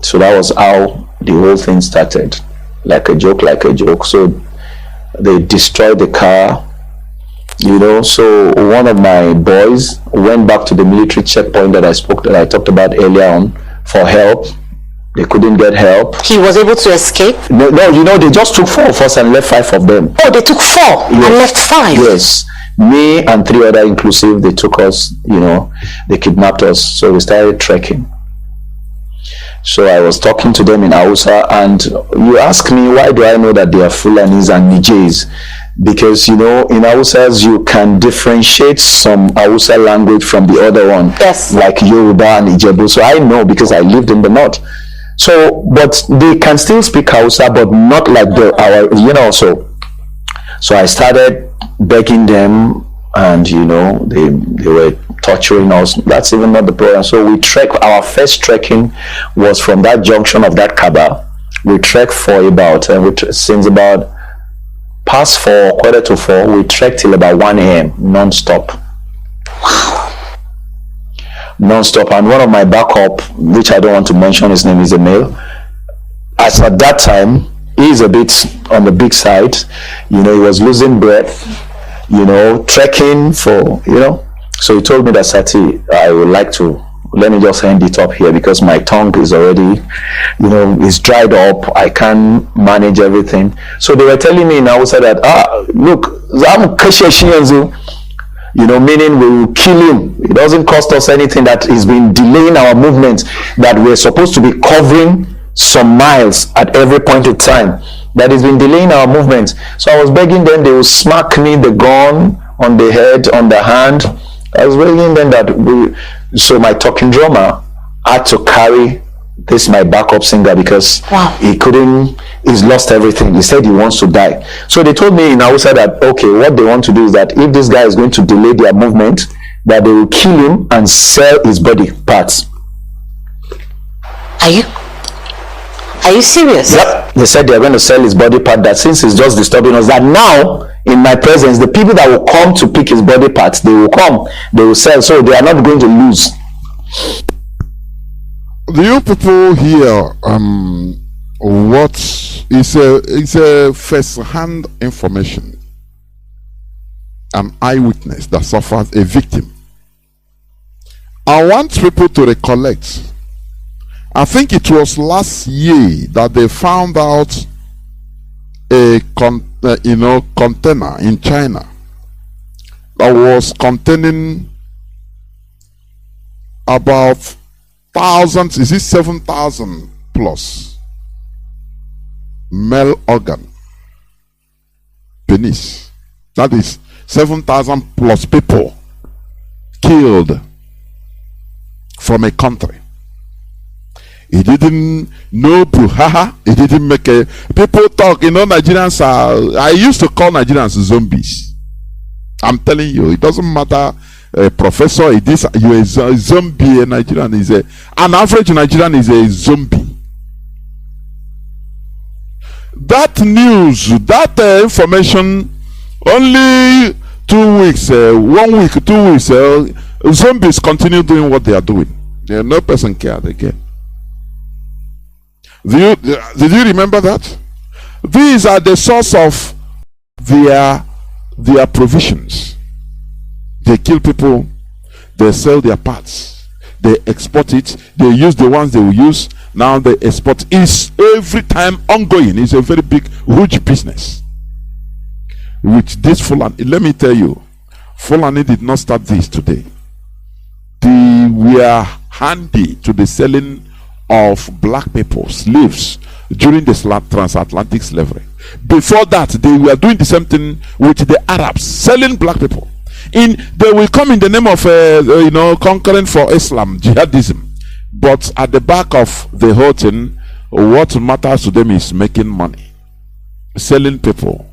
So that was how the whole thing started. Like a joke. So they destroyed the car, so one of my boys went back to the military checkpoint that I talked about earlier on for help. They couldn't get help. He was able to escape? No, they just took 4 of us and left 5 of them. Oh, they took 4 and left 5? Yes. Me and 3 other inclusive, they took us, they kidnapped us. So we started trekking. So I was talking to them in Hausa, and you ask me, why do I know that they are Fulanis and Nijis? Because, in Hausas, you can differentiate some Hausa language from the other one. Yes. Like Yoruba and Ijebu. So I know because I lived in the north. So, but they can still speak Hausa, but not like So I started begging them, and, they were torturing us. That's even not the problem. So we our first trekking was from that junction of that Kaaba. We trekked for about, since about past 4, quarter to 4, we trekked till about 1 a.m. non-stop. Wow. Non-stop. And one of my backup, which I don't want to mention his name, is a male. As at that time, he's a bit on the big side. He was losing breath, trekking for, So he told me that, Sati, I would like to, let me just end it up here because my tongue is already, is dried up. I can't manage everything. So they were telling me now that, look, meaning we will kill him. It doesn't cost us anything. That has been delaying our movement, that we're supposed to be covering some miles at every point in time. That has been delaying our movement. So I was begging them, they will smack me the gun on the head, on the hand. I was begging them that so my talking drummer had to carry this, my backup singer, because he's lost everything. He said he wants to die. So they told me in Hausa that, okay, what they want to do is that if this guy is going to delay their movement, that they will kill him and sell his body parts. Are you serious? Yep. They said they're going to sell his body part, that since he's just disturbing us, that now in my presence, the people that will come to pick his body parts, they will come, they will sell, so they are not going to lose. Do you people hear what is a first-hand information, an eyewitness that suffers, a victim? I want people to recollect, I think it was last year that they found out a container in China that was containing about thousands, is it 7,000 plus male organ, penis. That is 7,000 plus people killed from a country. He didn't know Buhaha. He didn't make a... People talk, Nigerians are... I used to call Nigerians zombies. I'm telling you, it doesn't matter. Professor, you're a zombie. A Nigerian is an average Nigerian is a zombie. That news, that information, only 2 weeks, 1 week, 2 weeks, zombies continue doing what they are doing. No person cared again. Did you remember that? These are the source of their provisions. They kill people, they sell their parts, they export it, they use the ones they will use, now they export. It's every time ongoing. It's a very big, huge business. With this Fulani, let me tell you, Fulani did not start this today. We are handy to the selling of black people, slaves, during the transatlantic slavery. Before that, they were doing the same thing with the Arabs, selling black people. They will come in the name of conquering for Islam, jihadism. But at the back of the whole thing, what matters to them is making money, selling people.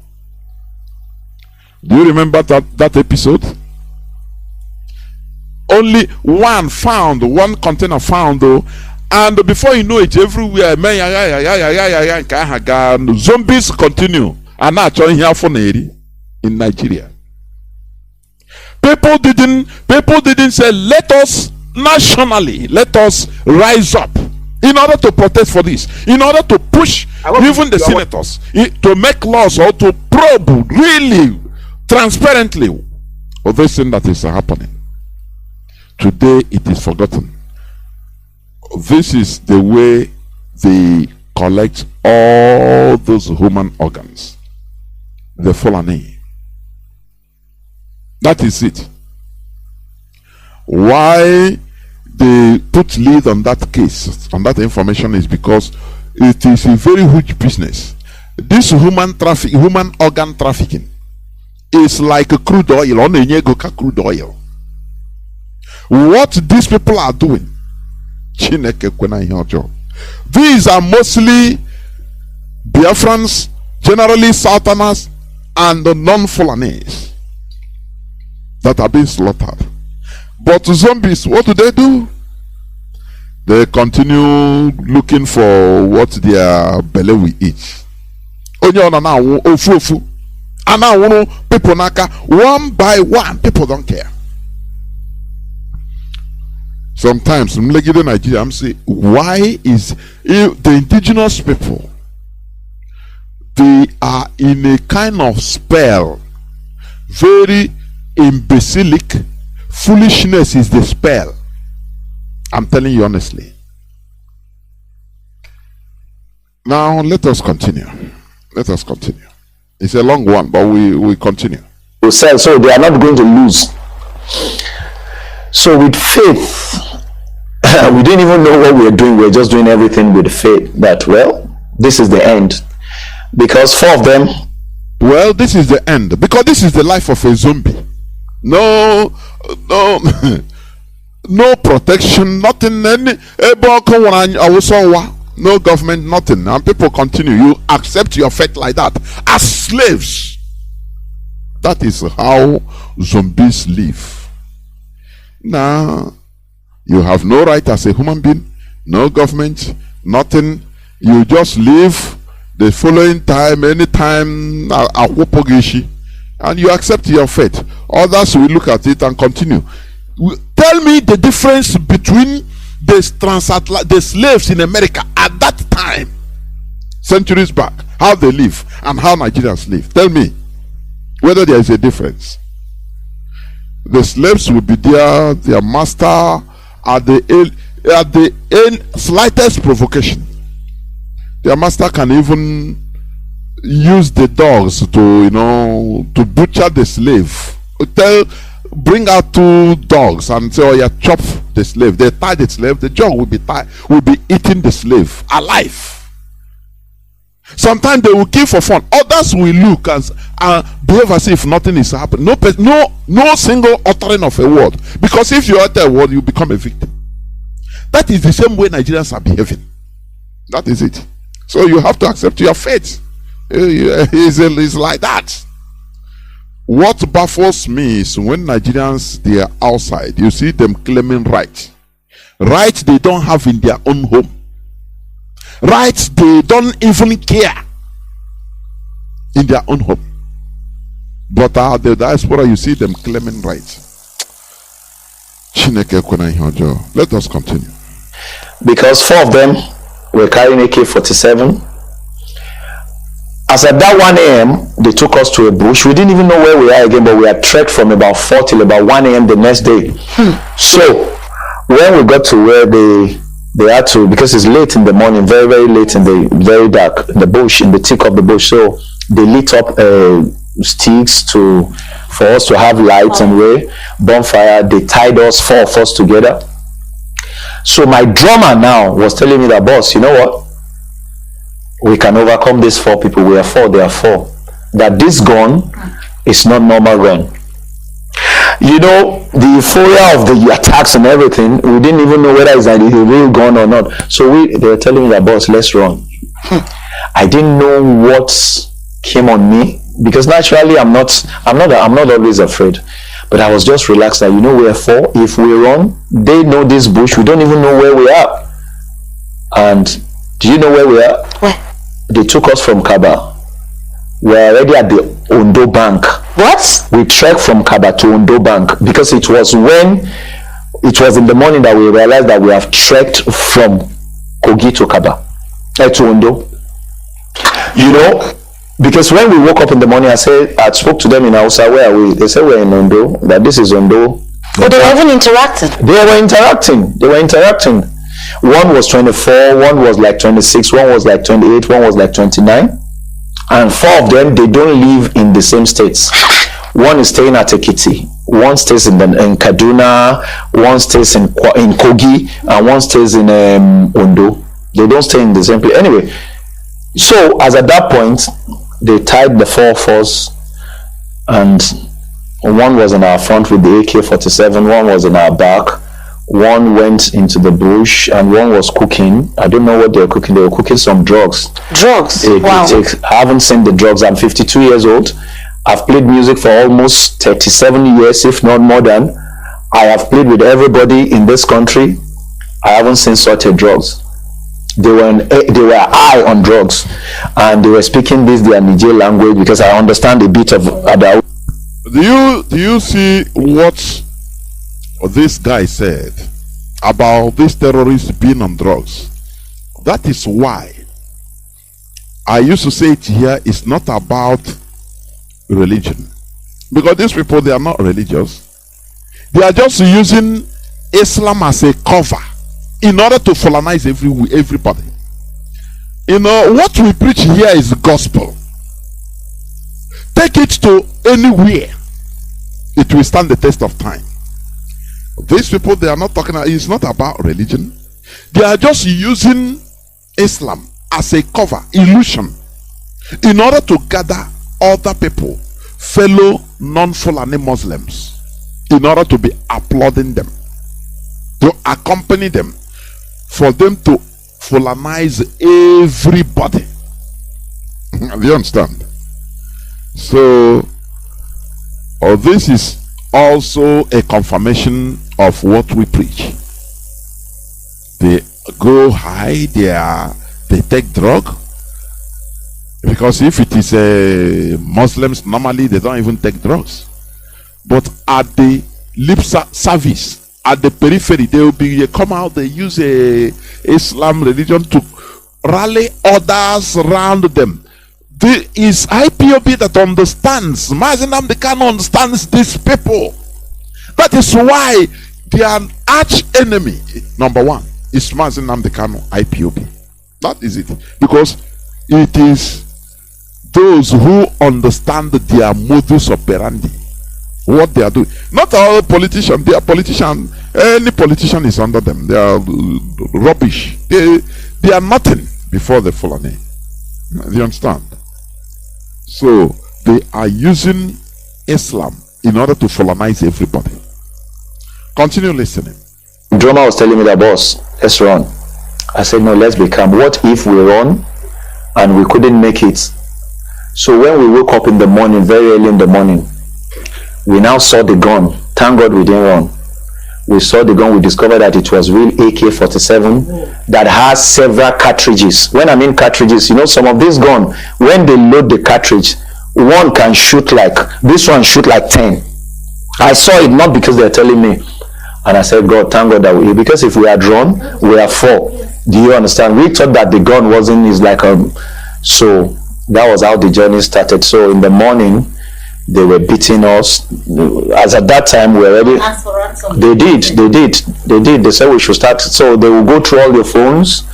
Do you remember that episode? Only one container found though. And before you know it, everywhere, zombies continue. And now in Nigeria. People didn't say, let us nationally, let us rise up. in order to protest for this, in order to push even the senators to make laws or to probe really transparently of this thing that is happening. Today it is forgotten. This is the way they collect all those human organs. The Fulani. That is it. Why they put lead on that case, on that information, is because it is a very huge business. This human organ trafficking is like a crude oil, on a crude oil. What these people are doing, these are mostly Biafrans, generally Southerners, and the non-Fulanis that are being slaughtered. But zombies, what do? They continue looking for what their belly will eat. People one by one, people don't care. Sometimes in Nigeria, I'm saying, why is the indigenous people, they are in a kind of spell, very imbecilic. Foolishness is the spell. I'm telling you honestly. Now let us continue. Let us continue. It's a long one, but we continue. So they are not going to lose. So with faith, we didn't even know what we were doing. We were just doing everything with faith that, well, this is the end. Because 4 of them, well, this is the end. Because this is the life of a zombie. No protection, nothing. No government, nothing. And people continue. You accept your fate like that as slaves. That is how zombies live. Now, you have no right as a human being, no government, nothing. You just live the following time, anytime, and you accept your fate. Others will look at it and continue. Tell me the difference between the slaves in America at that time, centuries back, how they live and how Nigerians live. Tell me whether there is a difference. The slaves will be there, their master at the slightest provocation. Their master can even use the dogs to butcher the slave. Bring out 2 dogs and say, oh yeah, chop the slave. They tie the slave, the dog will be eating the slave alive. Sometimes they will kill for fun. Others will look and behave as if nothing is happening. No single uttering of a word. Because if you utter a word, you become a victim. That is the same way Nigerians are behaving. That is it. So you have to accept your fate. It's like that. What baffles me is when Nigerians, they are outside, you see them claiming rights they don't have in their own home, rights they don't even care in their own home, but the diaspora, you see them claiming rights. Let us continue. Because 4 of them were carrying AK-47. As at that 1 a.m., they took us to a bush. We didn't even know where we are again, but we had trekked from about 4 till about 1 a.m. the next day. So when we got to where they had to, because it's late in the morning, very, very late in the very dark, in the bush, in the thick of the bush. So they lit up sticks for us to have lights and way, bonfire. They tied us, 4 of us together. So my drummer now was telling me that, boss, you know what? We can overcome these 4 people. We are 4, they are 4. That this gun is not normal gun. You know, the euphoria of the attacks and everything, we didn't even know whether it's a real gun or not. So they were telling me that, boss, let's run. I didn't know what came on me, because naturally I'm not always afraid. But I was just relaxed that, we are 4. If we run, they know this bush. We don't even know where we are. And do you know where we are? Where? They took us from Kaba. We're already at the Ondo Bank. What? We trekked from Kaba to Ondo Bank because it was in the morning that we realized that we have trekked from Kogi to Kaba, to Ondo. You know, because when we woke up in the morning, I spoke to them in Hausa, where are we? They said we're in Ondo, that this is Ondo. But they were even interacting. They were interacting. One was 24, one was like 26, one was like 28, one was like 29. And 4 of them, they don't live in the same states. One is staying at Ekiti, one stays in Kaduna, one stays in Kogi, and one stays in Ondo. They don't stay in the same place. Anyway, so as at that point, they tied the 4 of us, and one was in our front with the AK-47, one was in our back, one went into the bush, and one was cooking. I don't know what they were cooking. They were cooking some drugs. Drugs? Wow. I haven't seen the drugs. I'm 52 years old. I've played music for almost 37 years, if not more than. I have played with everybody in this country. I haven't seen such a drugs. They were high on drugs, and they were speaking their Niger language, because I understand a bit of Adao. Do you see what this guy said about these terrorists being on drugs? That is why I used to say it here, it's not about religion, because these people, they are not religious. They are just using Islam as a cover in order to Fulanize everybody. You know, what we preach here is gospel. Take it to anywhere, it will stand the test of time. These people, they are not talking, it's not about religion. They are just using Islam as a cover, illusion, in order to gather other people, fellow non-Fulani Muslims, in order to be applauding them, to accompany them, for them to Fulanize everybody. Do you understand? So, this is also a confirmation of what we preach. They go high, they take drug, because if it is Muslims, normally they don't even take drugs. But at the lip service, at the periphery, they come out, they use a Islam religion to rally others around them. There is IPOB that understands. Mazi Nnamdi Kanu understands these people. That is why their arch enemy, number one, is Mazi Nnamdi Kanu, IPOB. That is it. Because it is those who understand their modus operandi, what they are doing. Not all politicians. They are politicians. Any politician is under them. They are rubbish. They are nothing before the Fulani. You understand? So they are using Islam in order to Fulanize everybody. Continue listening. Drummer was telling me that, boss, let's run. I said, no, let's be calm. What if we run and we couldn't make it? So when we woke up in the morning, very early in the morning, we now saw the gun. Thank God we didn't run. We saw the gun. We discovered that it was real AK-47 that has several cartridges. When I mean cartridges, you know, some of these guns, when they load the cartridge, one can shoot like, this one shoot like 10. I saw it, not because they're telling me. And I said, God, thank God that we, because if we had run, we are 4. Do you understand? We thought that the gun wasn't, is like so that was how the journey started. So in the morning, they were beating us. As at that time, we were already. Ask for ransom. They did. They said we should start. So they will go through all your phones,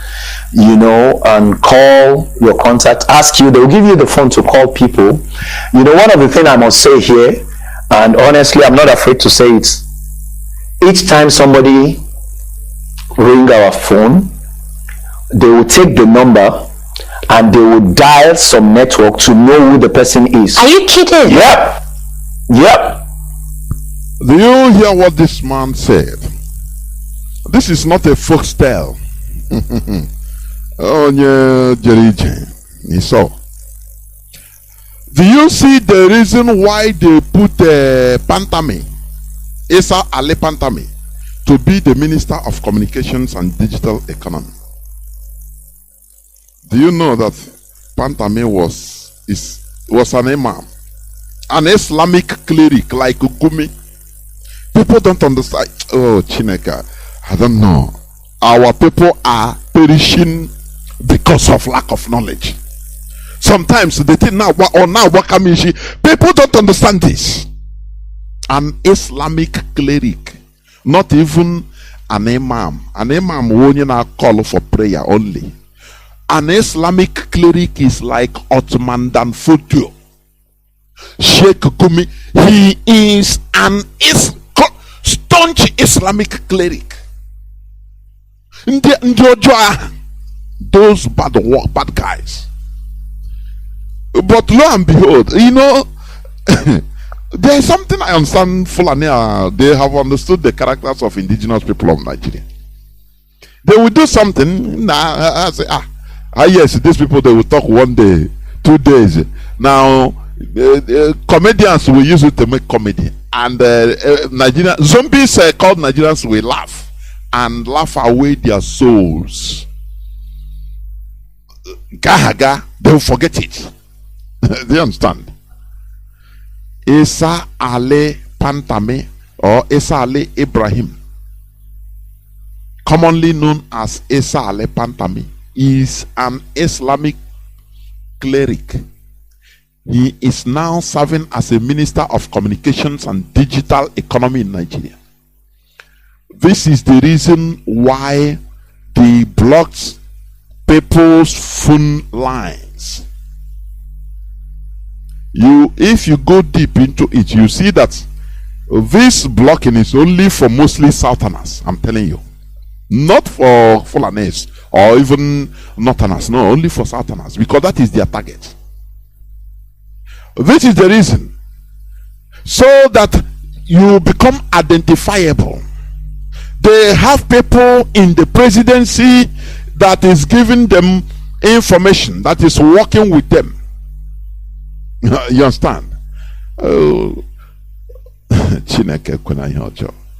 you know, and call your contact. Ask you. They will give you the phone to call people. You know, one of the things I must say here, and honestly, I'm not afraid to say it. Each time somebody ring our phone, they will take the number and they will dial some network to know who the person is. Are you kidding? Yep. Do you hear what this man said? This is not a folk tale. Oh, yeah, Jerry. So, do you see the reason why they put Pantami, Esa Ali Pantami, to be the Minister of Communications and Digital Economy? Do you know that Pantami was an imam, an Islamic cleric like Gumi? People don't understand. Oh, Chineka, I don't know. Our people are perishing because of lack of knowledge. Sometimes the thing now or now people don't understand this. An Islamic cleric, not even an imam. An imam only now call for prayer only. An Islamic cleric is like Ottoman Dan Fodio, Sheikh Gumi. He is an staunch Islamic cleric. Those bad guys. But lo and behold, there is something I understand. Fulani, they have understood the characters of indigenous people of Nigeria. They will do something. I say, yes, these people, they will talk 1 day, 2 days. Now, comedians will use it to make comedy. And Nigerian zombies called Nigerians will laugh and laugh away their souls. Gahaga, they will forget it. Do you understand? Isa Ale Pantame or Isa Ale Ibrahim, commonly known as Isa Ale Pantame, is an Islamic cleric. He is now serving as a minister of communications and digital economy in Nigeria. This is the reason why they blocked people's phone lines. If you go deep into it, you see that this blocking is only for mostly Southerners. I'm telling you, not for Fulanis or even Northerners. No, only for Southerners, because that is their target. This is the reason, so that you become identifiable. They have people in the presidency that is giving them information, that is working with them. You understand? Oh,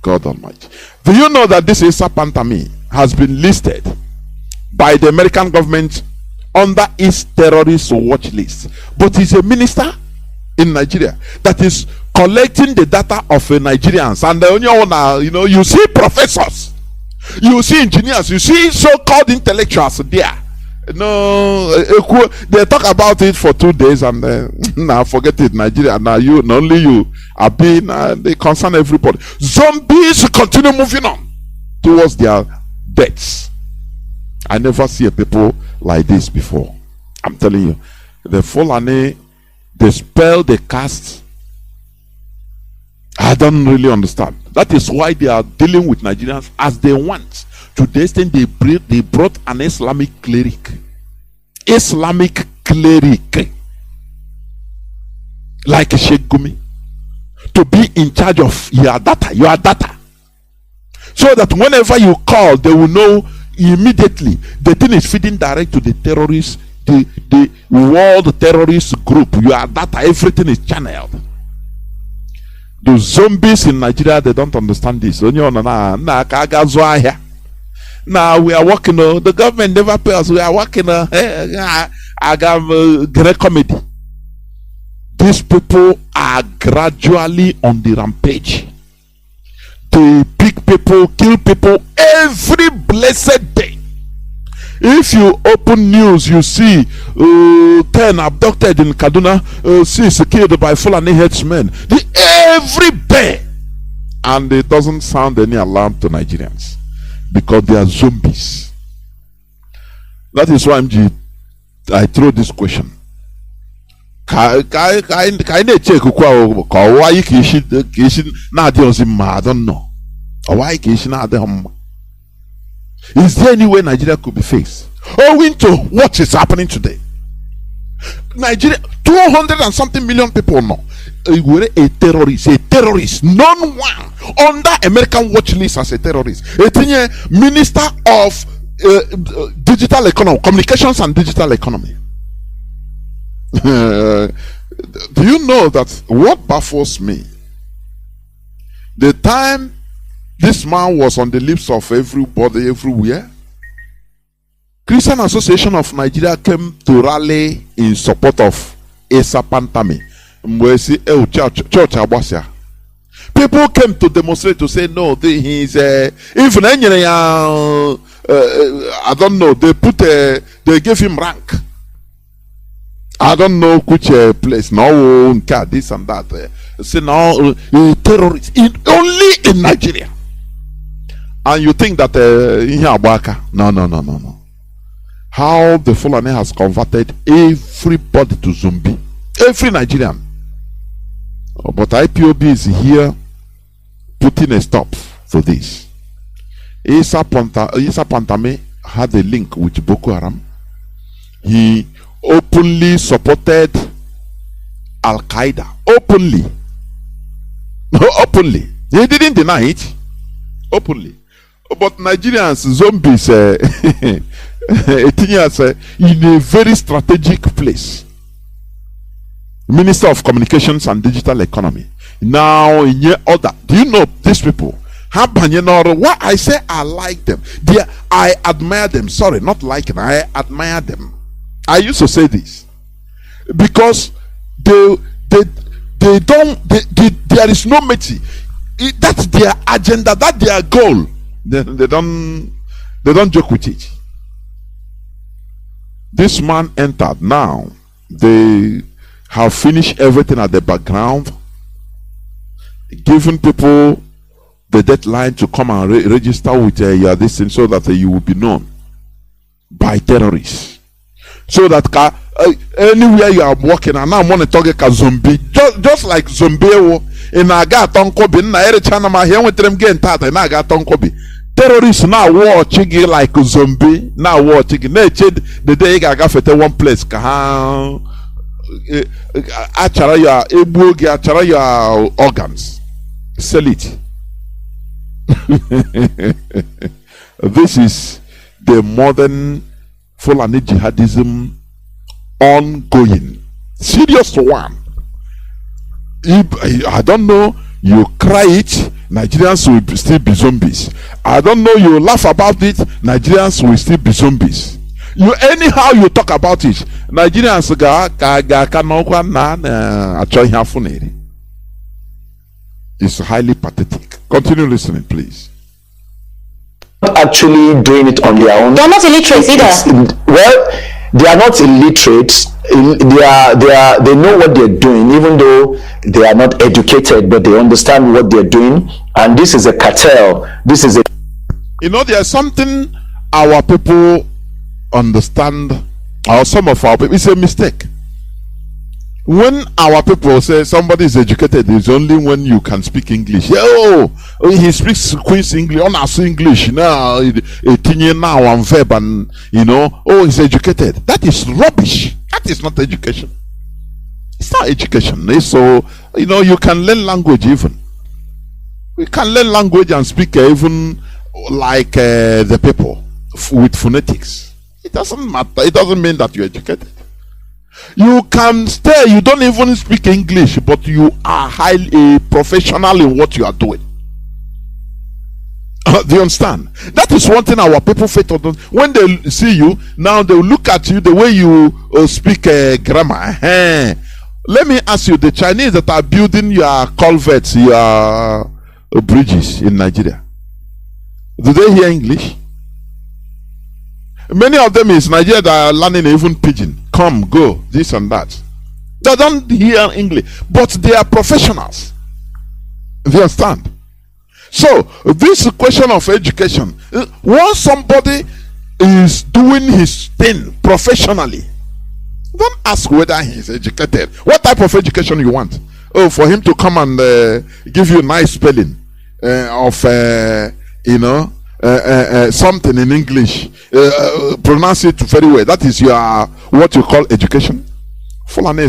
God Almighty. Do you know that this Isa Pantami has been listed by the American government under its terrorist watch list? But he's a minister in Nigeria that is collecting the data of Nigerians. And you see professors, you see engineers, you see so-called intellectuals there. No, they talk about it for 2 days and now forget it. Nigeria, now only you are being, they concern everybody. Zombies continue moving on towards their deaths. I never see a people like this before. I'm telling you, the Fulani, the spell they cast, I don't really understand. That is why they are dealing with Nigerians as they want. To the extent they brought an Islamic cleric. Islamic cleric. Like a Sheikh Gumi. To be in charge of your data. So that whenever you call, they will know immediately. The thing is feeding direct to the terrorists, the world terrorist group. Your data, everything is channeled. The zombies in Nigeria, they don't understand this. Now we are working on, the government never pays us. We are working on great comedy. These people are gradually on the rampage. They pick people, kill people every blessed day. If you open news, you see 10 abducted in Kaduna, 6 killed by Fulani headsmen. Every day. And it doesn't sound any alarm to Nigerians, because they are zombies. That is why I throw this question. I don't know. Is there any way Nigeria could be faced owing to what is happening today? Nigeria, 200 and something million people now. A terrorist, known one under American watch list as a terrorist. A minister of digital economy, communications and digital economy. Do you know that what baffles me? The time this man was on the lips of everybody everywhere, Christian Association of Nigeria came to rally in support of Isa Pantami. Church. People came to demonstrate, to say no, he is even I don't know. They gave him rank. I don't know which place. No, this and that. Say now, terrorists only in Nigeria. And you think that no. How the Fulani has converted everybody to zombie. Every Nigerian. But IPOB is here putting a stop to this. Isa Pantame had a link with Boko Haram. He openly supported Al Qaeda. Openly. He didn't deny it. Openly. But Nigerians, zombies, in a very strategic place. Minister of Communications and Digital Economy. Now, in your order, do you know these people? Why I say I like them? I admire them. Sorry, not like them. I admire them. I used to say this because there is no mercy. That's their agenda. That's their goal. They don't joke with it. This man entered. Now they have finished everything at the background, giving people the deadline to come and register with your this thing, so that you will be known by terrorists. So that anywhere you are walking, and now I'm going to talk a zombie, just like zombie in Aga Tonkobi, na ere chana ma here with them getting tata in Aga Tonkobi. Terrorists now watching it like a zombie, now watching it. The day I got to one place, achara your organs, sell it. This is the modern Fulani jihadism ongoing. Serious one. I don't know, you cry it, Nigerians will still be zombies. I don't know, you laugh about it, Nigerians will still be zombies. You anyhow you talk about it, Nigerians it's highly pathetic. Continue listening, please. Actually doing it on their own. They're not illiterate either. Well, they are not illiterate. They know what they're doing, even though they are not educated, but they understand what they're doing. And this is a cartel. This is a. There's something our people understand, or some of our people. It's a mistake. When our people say somebody is educated, it's only when you can speak English. Oh, he speaks Queen's English, on English now, now and verb, and oh, he's educated. That is rubbish. That is not education. It's not education. So you can learn language even. We can learn language and speak even like the people with phonetics. It doesn't matter. It doesn't mean that you're educated. You can stay, you don't even speak English, but you are highly professional in what you are doing. Do you understand? That is one thing our people faith on. When they see you, now they will look at you the way you speak grammar. Let me ask you, the Chinese that are building your culverts, your bridges in Nigeria, do they hear English? Many of them is Nigeria that are learning even pidgin. Come, go, this and that. They don't hear English, but they are professionals. Do you understand? So, this question of education, once somebody is doing his thing professionally, don't ask whether he is educated. What type of education you want? Oh, for him to come and give you a nice spelling of, something in English, pronounce it very well. That is your what you call education. Fulani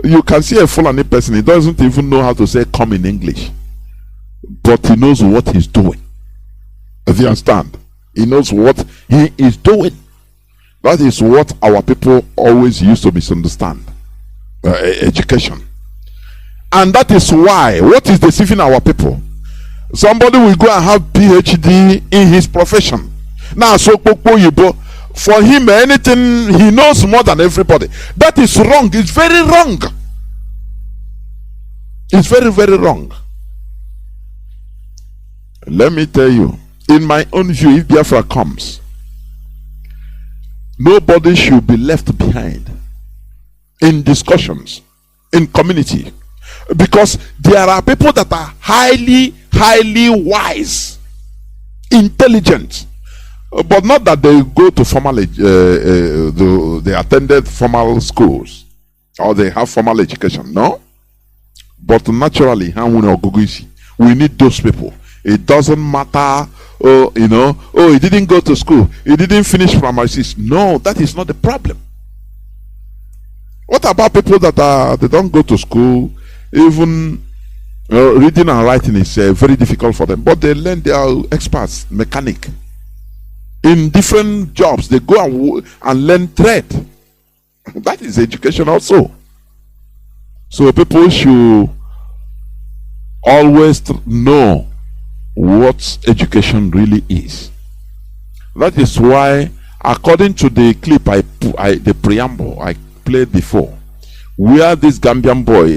you can see a Fulani person, he doesn't even know how to say come in English, but he knows what he's doing. Do you understand? He knows what he is doing. That is what our people always used to misunderstand. Education. And that is why, what is deceiving our people? Somebody will go and have PhD in his profession. Now, so for him, anything he knows more than everybody. That is wrong. It's very wrong. It's very, very wrong. Let me tell you, in my own view, if Biafra comes, nobody should be left behind in discussions, in community, because there are people that are highly wise, intelligent, but not that they go to formal they attended formal schools or they have formal education, no, but naturally we need those people. It doesn't matter, he didn't go to school, he didn't finish primary 6. No, that is not the problem. What about people that they don't go to school? Even reading and writing is very difficult for them, but they learn, they are experts, mechanic. In different jobs, they go and learn trade. That is education also. So people should always know what education really is. That is why, according to the clip the preamble I played before, where this Gambian boy,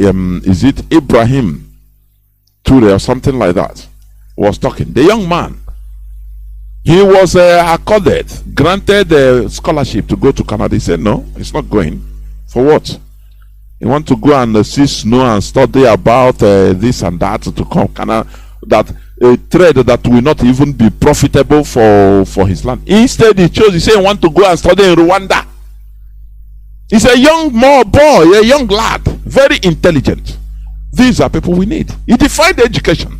is it Ibrahim Ture or something like that, was talking. The young man, he was granted a scholarship to go to Canada. He said no, he's not going. For what? He want to go and see snow and study about this and that to come Canada, that a trade that will not even be profitable for his land. Instead, he said he want to go and study in Rwanda. He's a young boy, a young lad, very intelligent. These are people we need. He defined education.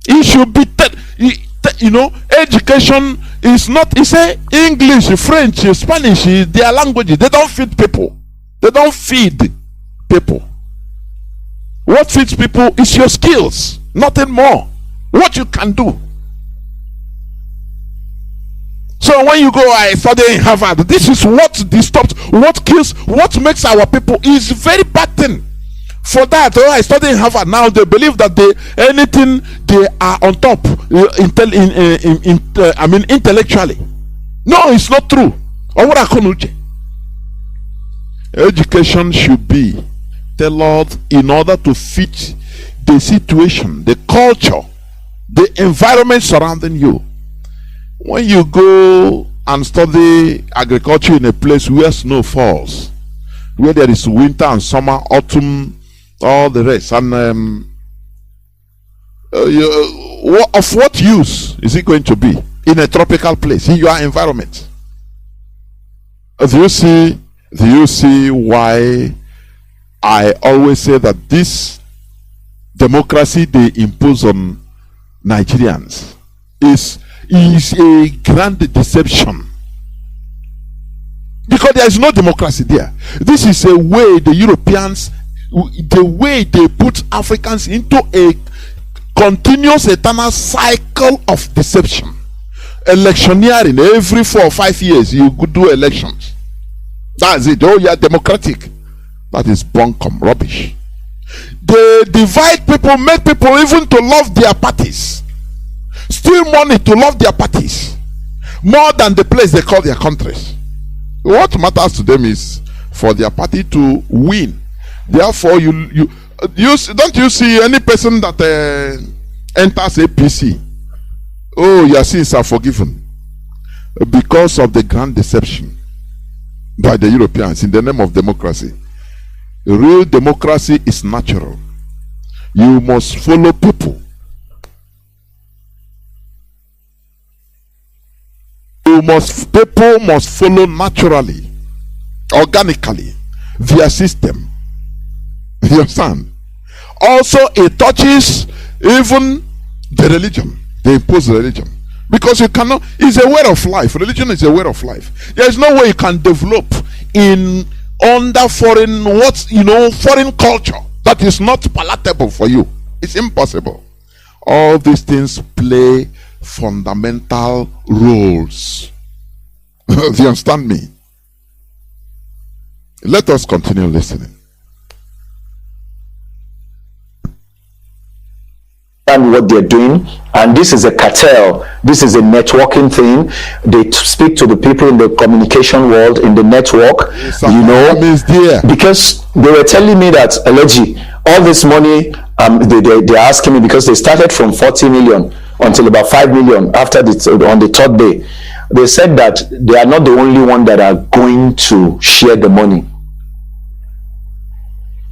It should be, education is not, he say English, French, Spanish, their languages. They don't feed people. They don't feed people. What feeds people is your skills, nothing more. What you can do. So when you go, I study in Harvard, this is what disturbs, what kills, what makes our people is very bad thing. For that, I study in Harvard. Now they believe that anything they are on top, intellectually. No, it's not true. Education should be tailored in order to fit the situation, the culture, the environment surrounding you. When you go and study agriculture in a place where snow falls, where there is winter and summer, autumn, all the rest, and of what use is it going to be in a tropical place, in your environment? Do you see why I always say that this democracy they impose on Nigerians is a grand deception? Because there is no democracy there. This is a way the Europeans, the way they put Africans into a continuous eternal cycle of deception. Electioneering, every 4 or 5 years you could do elections. That's it. Oh, you are democratic. That is bunkum, rubbish. They divide people, make people even to love their parties, steal money to love their parties more than the place they call their countries. What matters to them is for their party to win. Therefore, you don't you see any person that enters APC? Oh, your sins are forgiven because of the grand deception by the Europeans in the name of democracy. Real democracy is natural. You must follow people. People must follow naturally, organically, their system. You understand? Also, it touches even the religion. They impose religion. Because you cannot, it's a way of life. Religion is a way of life. There is no way you can develop under foreign culture that is not palatable for you. It's impossible. All these things play fundamental roles. Do you understand me? Let us continue listening. And what they're doing, and this is a cartel, this is a networking thing. They speak to the people in the communication world, in the network, because they were telling me that, Elegy, all this money they're asking me, because they started from 40 million until about 5 million after on the third day. They said that they are not the only one that are going to share the money.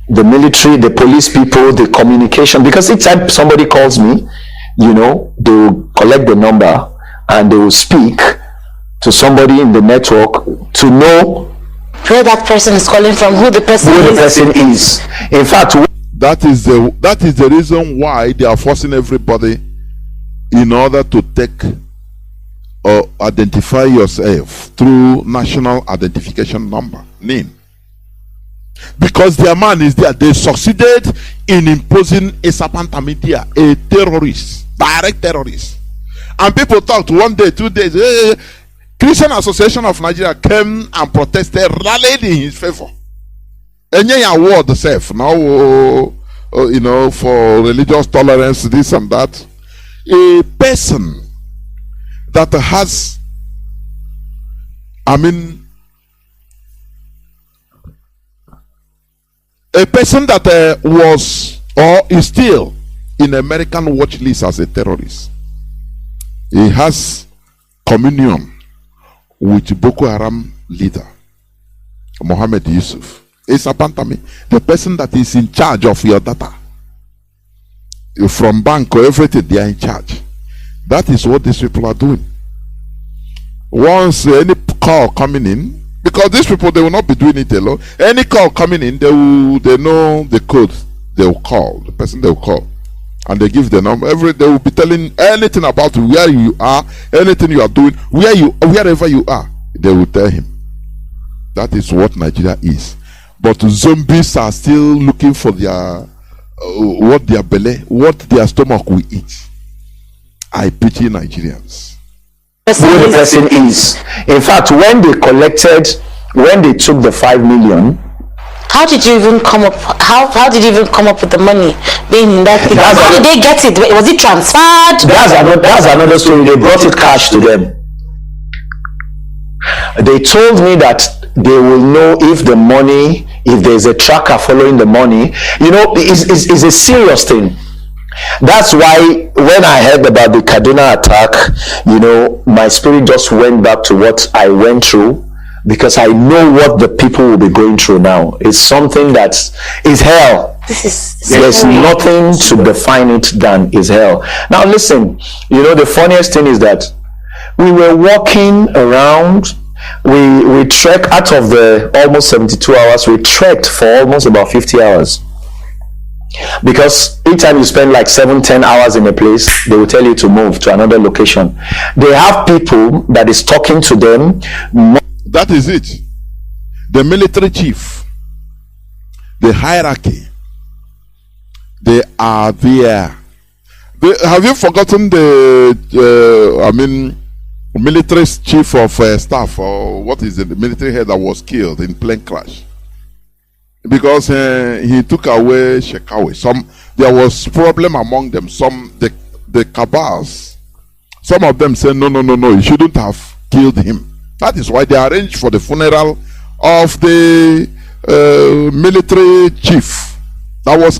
The military, the police people, the communication, because each time somebody calls me, they will collect the number and they will speak to somebody in the network to know where that person is calling from, who the person is. In fact, that is the reason why they are forcing everybody in order to take or identify yourself through national identification number, NIN. Because their man is there. They succeeded in imposing a serpent media, a terrorist, direct terrorist. And people talked 1 day, 2 days. Christian Association of Nigeria came and protested, rallied in his favor. Any award self now, for religious tolerance, this and that. A person that has, a person that was or is still in American watch list as a terrorist. He has communion with Boko Haram leader Mohammed Yusuf. It's apparently the person that is in charge of your data. From bank or everything, they are in charge. That is what these people are doing. Once any call coming in, because these people, they will not be doing it alone. Any call coming in, they know the code. They will call the person. They will call, and they give the number. They will be telling anything about where you are, anything you are doing, wherever you are. They will tell him. That is what Nigeria is. But zombies are still looking for their what their belly, what their stomach will eat. I pity Nigerians. Who the person is. In fact, when they took the 5 million, how did you even come up? How did you even come up with the money being in that thing? How did they get it? Was it transferred? That's another story. They brought it cash to them. They told me that they will know if there's a tracker following the money. It's a serious thing. That's why when I heard about the Kaduna attack, my spirit just went back to what I went through, because I know what the people will be going through now. It's something that is hell. There's nothing to define it than is hell. Now listen, the funniest thing is that we were walking around. We trekked out of the almost 72 hours. We trekked for almost about 50 hours. Because each time you spend like 7-10 hours in a place, they will tell you to move to another location. They have people that is talking to them. That is it. The military chief, the hierarchy, they are there. Have you forgotten the military chief of staff, or what is it, the military head that was killed in plane crash? Because he took away Shekawe. There was problem among them. The cabals, some of them said no, you shouldn't have killed him. That is why they arranged for the funeral of the military chief that was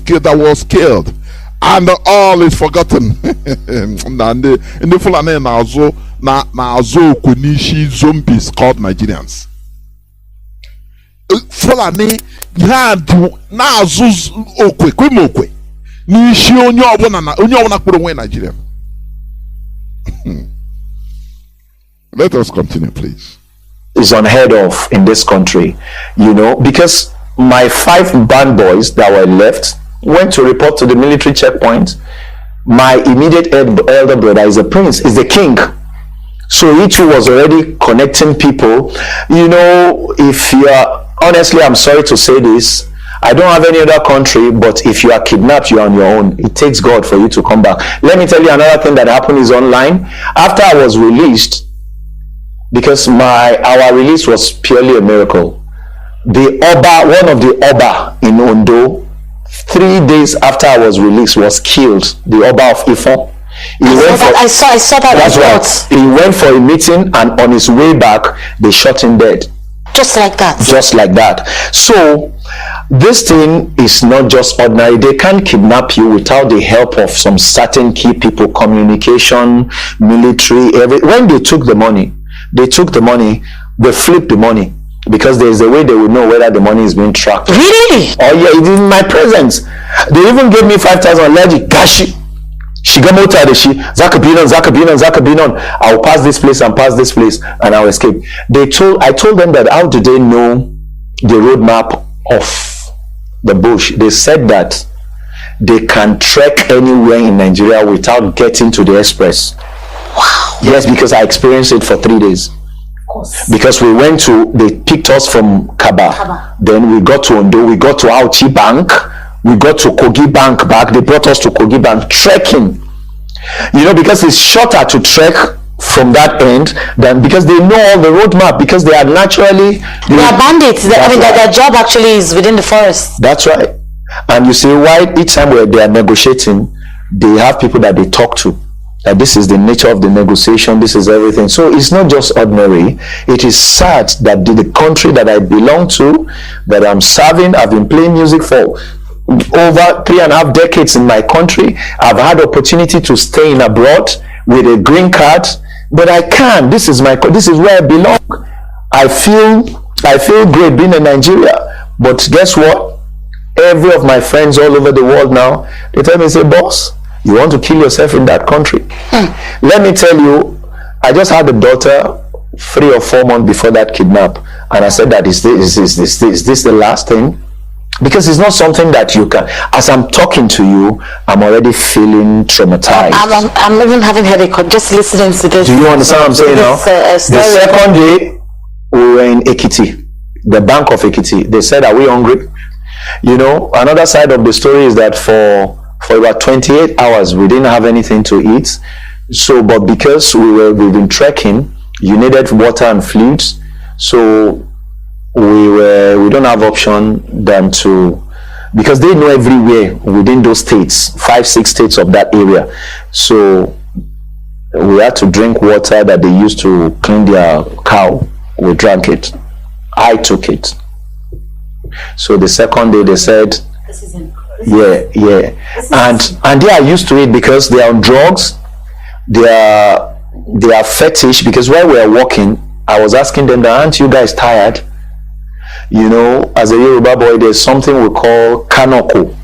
killed, and all is forgotten. And the Fulani nazo kunishi zombies called Nigerians. Fulani nazo okwe kwimokwe nishi onye obuna kpuru nwe Nigeria. Let us continue, please. Is unheard of in this country, because my 5 band boys that were left went to report to the military checkpoint. My immediate elder brother is a prince, is the king. So each was already connecting people. If you are, honestly, I'm sorry to say this, I don't have any other country, but if you are kidnapped, you are on your own. It takes God for you to come back. Let me tell you another thing that happened is online. After I was released, because our release was purely a miracle, the Oba, one of the Oba in Ondo, 3 days after I was released, was killed. The Oba of Ifon. I saw that. That's right. He went for a meeting, and on his way back, they shot him dead. Just like that. Just like that. So this thing is not just ordinary. They can't kidnap you without the help of some certain key people, communication, military. When they took the money, they flipped the money, because there's a way they will know whether the money is being tracked. Really? Oh yeah, it is in my presence. They even gave me 5,000 legit gashi. Shigamota de shi Zakabinon. I will pass this place and pass this place and I'll escape. I told them that how do they know the roadmap of the bush? They said that they can trek anywhere in Nigeria without getting to the express. Wow. Yes, because I experienced it for 3 days. Because they picked us from Kaba. Then we got to Ondo, we got to Auchi Bank, we got to Kogi Bank back. They brought us to Kogi Bank, trekking. Because it's shorter to trek from that end than, because they know all the roadmap, because they are naturally... They are bandits. Their job actually is within the forest. That's right. And you see why each time where they are negotiating, they have people that they talk to. That this is the nature of the negotiation, this is everything. So it's not just ordinary. It is sad that the country that I belong to, that I'm serving, I've been playing music for over 3.5 decades in my country. I've had opportunity to stay in abroad with a green card, but I can't. This is where I belong. I feel great being in Nigeria, but guess what? Every of my friends all over the world now, they tell me, say, boss, you want to kill yourself in that country? Let me tell you, I just had a daughter 3 or 4 months before that kidnap, and I said that is this the last thing? Because it's not something that you can. As I'm talking to you, I'm already feeling traumatized. I'm even having headache just listening to this. Do you understand what I'm saying now? The second day, we were in Ekiti, the Bank of Ekiti. They said, are we hungry? Another side of the story is that for about 28 hours, we didn't have anything to eat. So, but because we've been trekking, you needed water and fluids. So we don't have option than to, because they know everywhere within those states, 5-6 states of that area. So we had to drink water that they used to clean their cow. We drank it. I took it. So the second day they said, This is incredible. Yeah. And they are used to it because they are on drugs. They are fetish, because while we are walking, I was asking them, aren't you guys tired? As a Yoruba boy, there's something we call kanoko.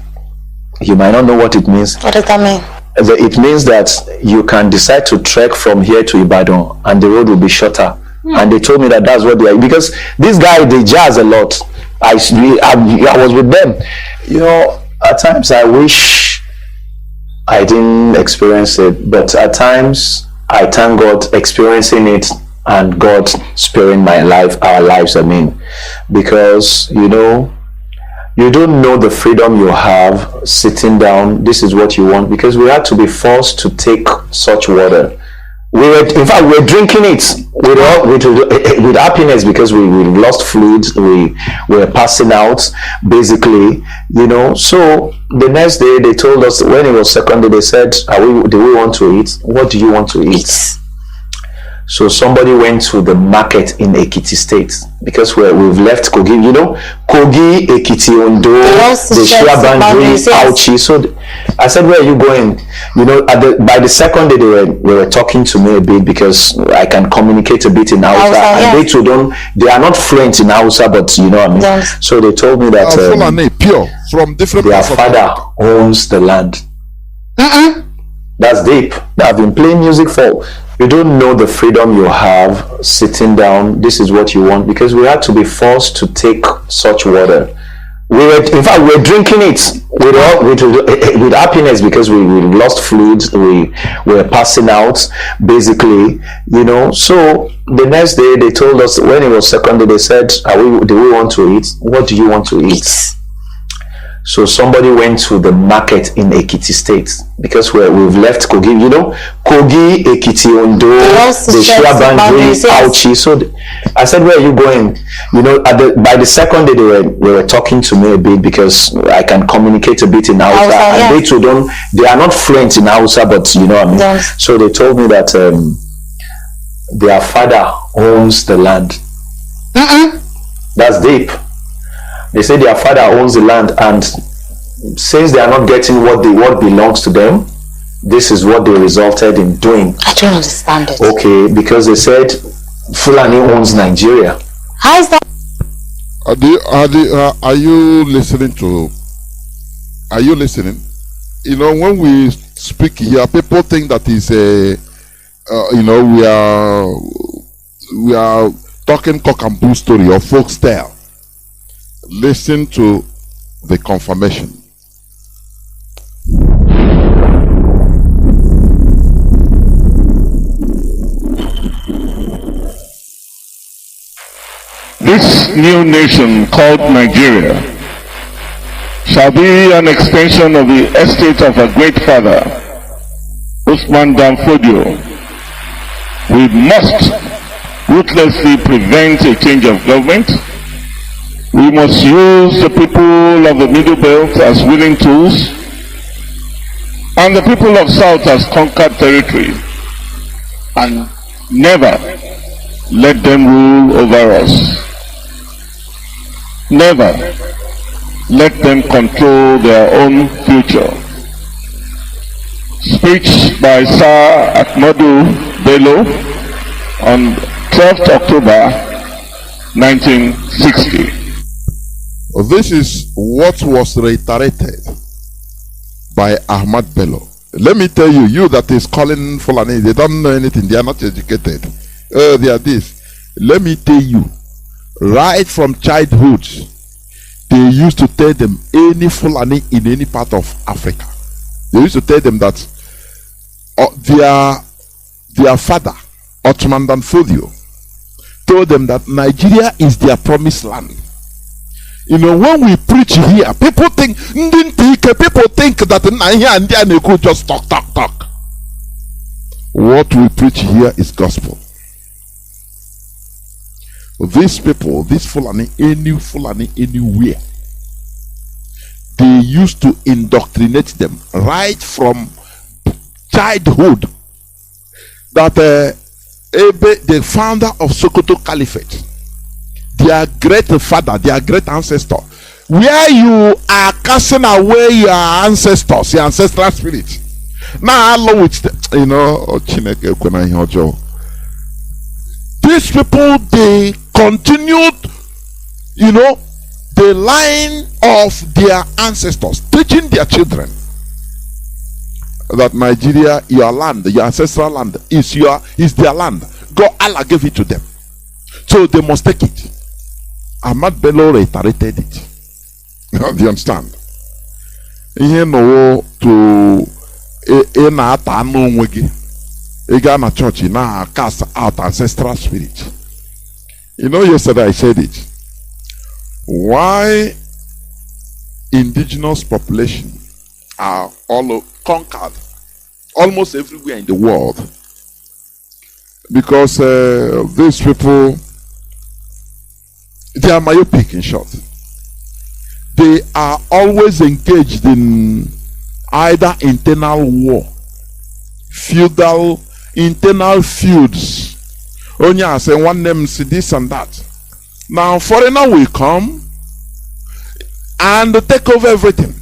You might not know what it means. What does that mean? It means that you can decide to trek from here to Ibadan and the road will be shorter. And they told me that that's what they are, because this guy, they jazz a lot. I was with them. At times I wish I didn't experience it, but at times I thank God experiencing it and God sparing our lives, because you don't know the freedom you have sitting down. This is what you want, because we had to be forced to take such water. We're drinking it with happiness, because we lost fluids. We were passing out, basically, So the next day they told us, when it was second day, they said, do we want to eat? What do you want to eat? So somebody went to the market in Ekiti State, because we've left Kogi, Kogi, Ekiti, Ondo, the Shua boundary, Auchi. So I said, where are you going? By the second day they were talking to me a bit, because I can communicate a bit in Hausa, and they too they are not fluent in Hausa, but Yes. So they told me that Fulani, pure from different their father owns the land. That's deep. I've been playing music for. You don't know the freedom you have sitting down. This is what you want, because we had to be forced to take such water. We're drinking it with happiness, because we lost fluids. We were passing out, basically, So the next day they told us, when it was second day, they said, do we want to eat? What do you want to eat? So somebody went to the market in Ekiti State, because we've left Kogi, Kogi, Ekiti, Ondo, the Shua boundary, Auchi. So I said, where are you going? By the second day they were talking to me a bit, because I can communicate a bit in Hausa, and they too they are not fluent in Hausa, but Yes. So they told me that their father owns the land. That's deep. They say their father owns the land, and since they are not getting what belongs to them, this is what they resulted in doing. I don't understand it. Okay, because they said Fulani owns Nigeria. How is that? Are you listening to? Are you listening? You know, when we speak here, people think that is a, we are talking cock and bull story or folk tale. Listen to the confirmation. This new nation called Nigeria shall be an extension of the estate of our great father, Usman Dan Fodio. We must ruthlessly prevent a change of government. We must use the people of the Middle Belt as willing tools and the people of South as conquered territory, and never let them rule over us. Never let them control their own future. Speech by Sir Ahmadu Bello on 12th October 1960. This is what was reiterated by Ahmad Bello. Let me tell you, you that is calling Fulani, they don't know anything, they are not educated. They are this. Let me tell you, right from childhood, they used to tell them any Fulani in any part of Africa. They used to tell them that their father, Ottoman Dan Fodio, told them that Nigeria is their promised land. You know, when we preach here, people think that they could just talk. What we preach here is gospel. These people, this Fulani anywhere, they used to indoctrinate them right from childhood. That the founder of Sokoto Caliphate, their great father, their great ancestor, where you are casting away your ancestors, your ancestral spirit. Now, along with these people, they continued, the line of their ancestors, teaching their children that Nigeria, your land, your ancestral land, is their land. God, Allah gave it to them, so they must take it. Ahmad Bello reiterated it. Do you understand? Ihe no to na ata anu onwe gi. Ị ga na church na cast out ancestral spirit. You know, yesterday I said it. Why indigenous population are all conquered almost everywhere in the world? Because these people, they are myopic, in short. They are always engaged in either internal war, feudal, internal feuds. Onya say one name see this and that. Now foreigner will come and take over everything.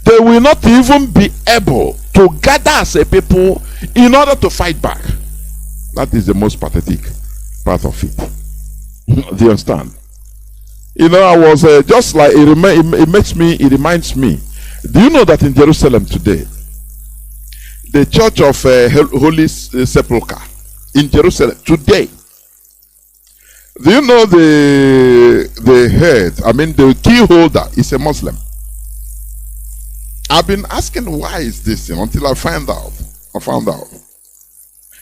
They will not even be able to gather as a people in order to fight back. That is the most pathetic part of it. Do you understand? You know, I was just like it reminds me. Do you know that in Jerusalem today, the Church of Holy Sepulchre in Jerusalem today, do you know the head? I mean, the key holder is a Muslim. I've been asking why is this thing until I found out.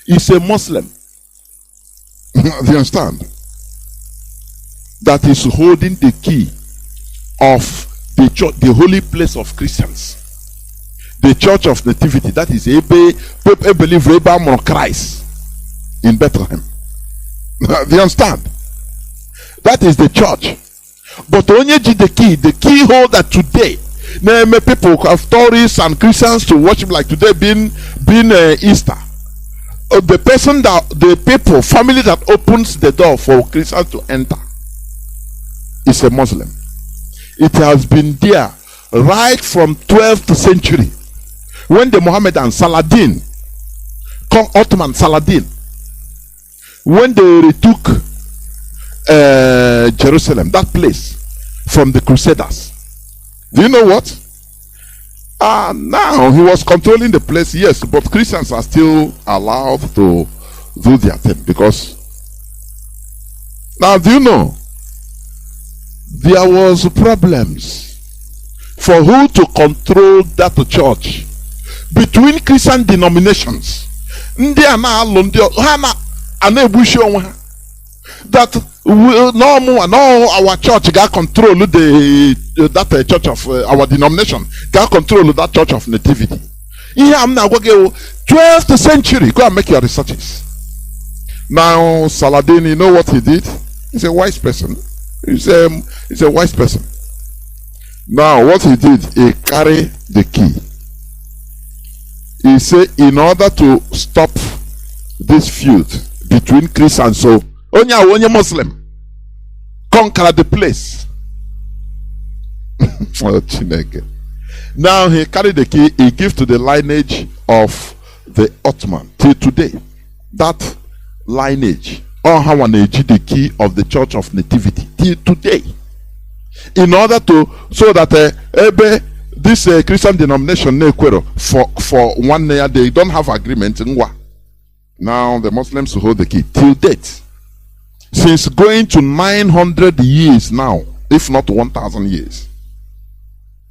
He's a Muslim. Do you understand? That is holding the key of the church, the holy place of Christians, the Church of Nativity. That is a believer Christ in Bethlehem. Do you understand? That is the church. But only the key holder today. People have tourists and Christians to worship like today being Easter. The family that opens the door for Christians to enter is a Muslim. It has been there right from 12th century, when the Mohammedan Saladin, Ottoman Saladin, when they retook Jerusalem, that place, from the Crusaders. Do you know what? Now he was controlling the place, yes, but Christians are still allowed to do their thing, because now, do you know, there was problems for who to control that church between Christian denominations. That no, our church got control that church of our denomination got control that church of nativity. Here I'm now going 12th century. Go and make your researches. Now Saladin, you know what he did? He's a wise person. He's a wise person. Now what he did, he carried the key. He said, in order to stop this feud between Christians, so only Muslim conquer the place. Now he carried the key. He gave to the lineage of the Ottoman till today. That lineage, the key of the Church of Nativity till today, in order to so that this Christian denomination for 1 year they don't have agreement. Now the Muslims hold the key till date, since going to 900 years now, if not 1,000 years.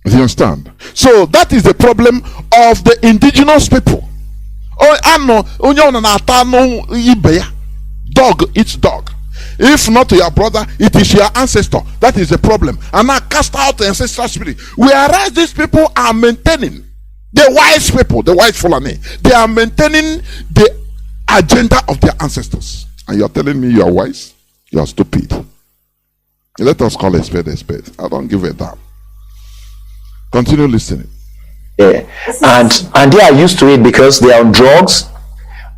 Do you understand? So that is the problem of the indigenous people. Dog eats dog. If not your brother, it is your ancestor. That is the problem. And now cast out the ancestral spirit. Whereas these people are maintaining, the wise people, the wise Fulani, they are maintaining the agenda of their ancestors. And you are telling me you are wise? You are stupid. Let us call a spade a spade. I don't give a damn. Continue listening. Yeah. And they are used to it because they are on drugs.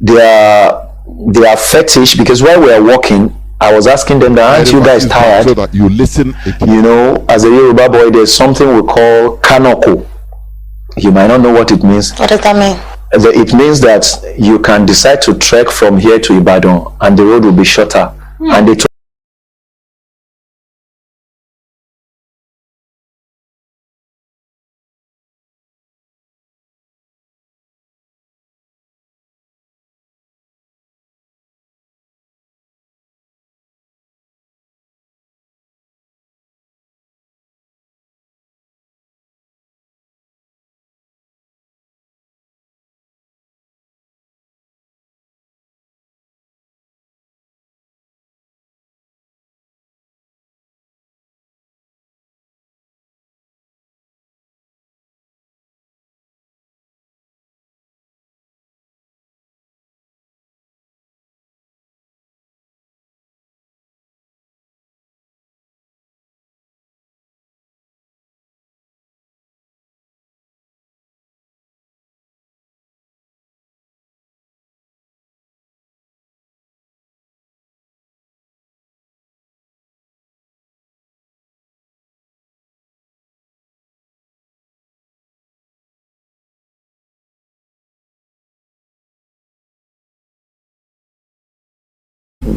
They are fetish, because while we are walking, I was asking them that, aren't you guys tired? So that you listen again. You know, as a Yoruba boy, there's something we call kanoko. You might not know what it means. What does that mean? It means that you can decide to trek from here to Ibadan and the road will be shorter. And they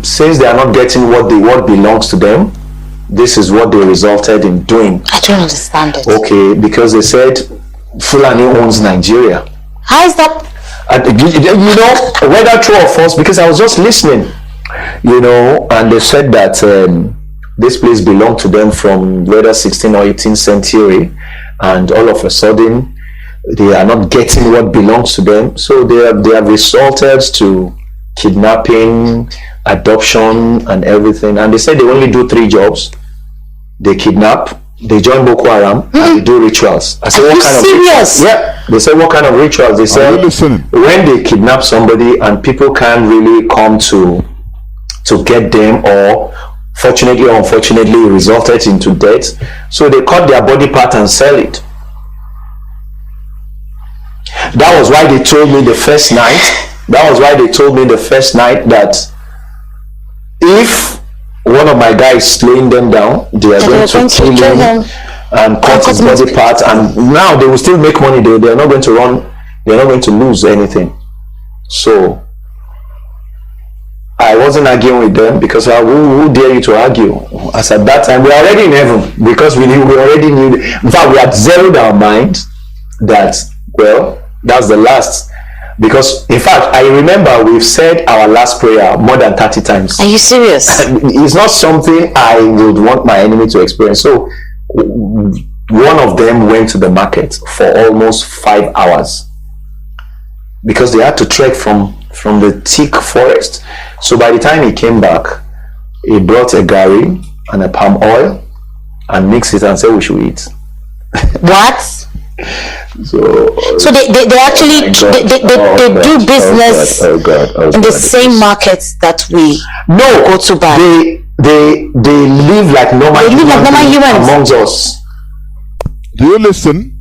since they are not getting what belongs to them, this is what they resulted in doing. I don't understand it. Okay, because they said Fulani owns Nigeria. How is that? You know, whether true or false, because I was just listening, you know, and they said that this place belonged to them from whether 16th or 18th century, and all of a sudden they are not getting what belongs to them, so they have resorted to kidnapping, adoption, and everything. And they said they only do 3 jobs. They kidnap, they join Boko Haram, and they do rituals. I said, what kind of rituals? Yeah. They said, what kind of rituals? They said, when they kidnap somebody and people can't really come to get them, or fortunately or unfortunately resulted into death, so they cut their body part and sell it. That was why they told me the first night that if one of my guys slaying them down. They are going to kill him and cut his body parts, and now they will still make money. They are not going to run. They are not going to lose anything. So I wasn't arguing with them, because who dare you to argue? As at that time, we are already in heaven, because we already knew. In fact, we had zeroed our mind that, well, that's the last. Because in fact, I remember we've said our last prayer more than 30 times. Are you serious? It's not something I would want my enemy to experience. So one of them went to the market for almost 5 hours, because they had to trek from the thick forest. So by the time he came back, he brought a gari and a palm oil and mixed it and said we should eat. What? So they actually do business in the same markets that we go to buy. They live like normal humans amongst us. Do you listen?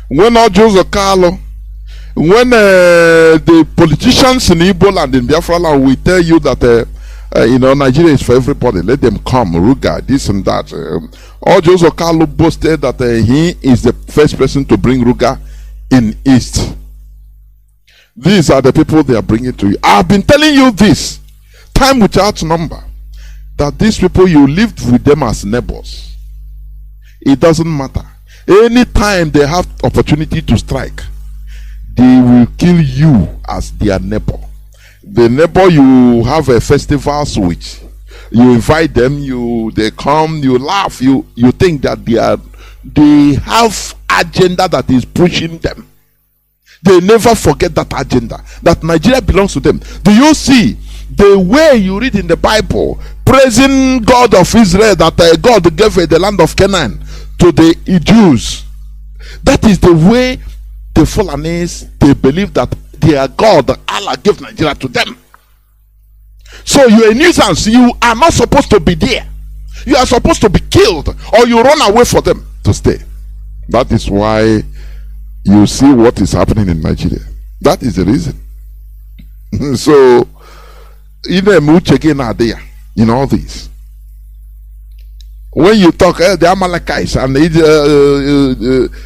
When Joseph Carlo, when the politicians in Igbo land, in Biafra land, we tell you that Nigeria is for everybody, let them come, Ruga, this and that. Joseph Carlo boasted that he is the first person to bring Ruga in East. These are the people they are bringing to you. I've been telling you this time without number, that these people, you lived with them as neighbors. It doesn't matter. Anytime they have opportunity to strike, they will kill you as their neighbor. The neighbor you have a festivals with, you invite them, they come, you laugh, you think that they have agenda that is pushing them. They never forget that agenda, that Nigeria belongs to them. Do you see the way you read in the Bible, praising God of Israel, that God gave the land of Canaan to the Jews? That is the way the Fulanis, they believe that their God, Allah, gave Nigeria to them. So you're a nuisance. You are not supposed to be there. You are supposed to be killed, or you run away for them to stay. That is why you see what is happening in Nigeria. That is the reason. So, in all this, when you talk, the Amalekites and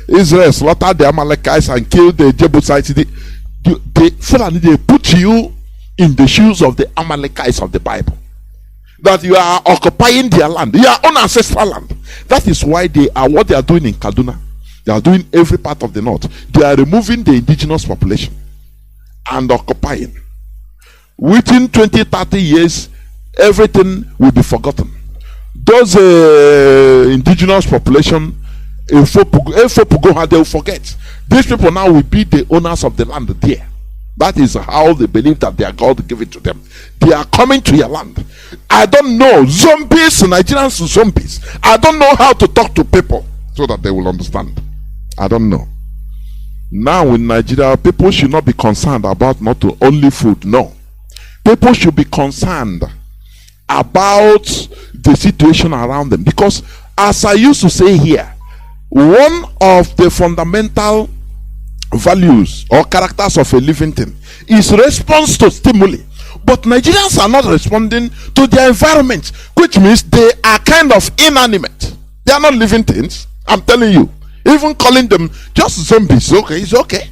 Israel slaughtered the Amalekites and killed the Jebusites, they put you in the shoes of the Amalekites of the Bible, that you are occupying their land, their own ancestral land. That is why they are what they are doing in Kaduna. They are doing every part of the north. They are removing the indigenous population and occupying. Within 20-30 years, everything will be forgotten. Those indigenous population, if they will forget. These people now will be the owners of the land there. That is how they believe that their God gave it to them. They are coming to your land. I don't know, zombies, Nigerians zombies. I don't know how to talk to people so that they will understand. I don't know. Now in Nigeria, people should not be concerned about not only food. No. People should be concerned about the situation around them. Because as I used to say here, one of the fundamental values or characters of a living thing is response to stimuli. But Nigerians are not responding to their environment, which means they are kind of inanimate. They are not living things. I'm telling you. Even calling them just zombies, okay, it's okay.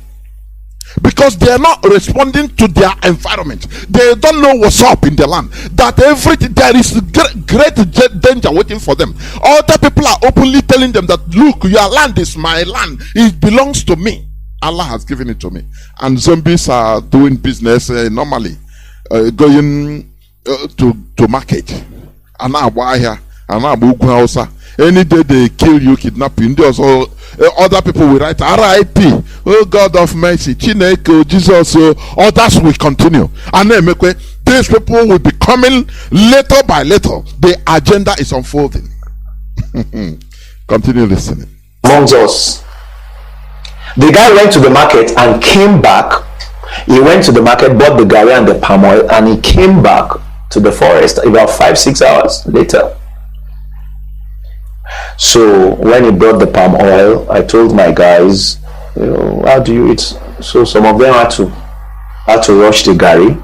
Because they are not responding to their environment. They don't know what's up in the land. That there is great danger waiting for them. Other people are openly telling them that, look, your land is my land. It belongs to me. Allah has given it to me. And zombies are doing business normally, going to market. And now why here? And now any day they kill you, kidnap you. Also, other people will write R.I.P. Oh God of mercy, Chineke, Jesus. Others will continue. And then these people will be coming little by little. The agenda is unfolding. Continue listening. Amongst us, the guy went to the market and came back. He went to the market, bought the gari and the palm oil, and he came back to the forest about 5-6 hours later. So when he brought the palm oil, I told my guys, how do you eat? So some of them had to rush the gari.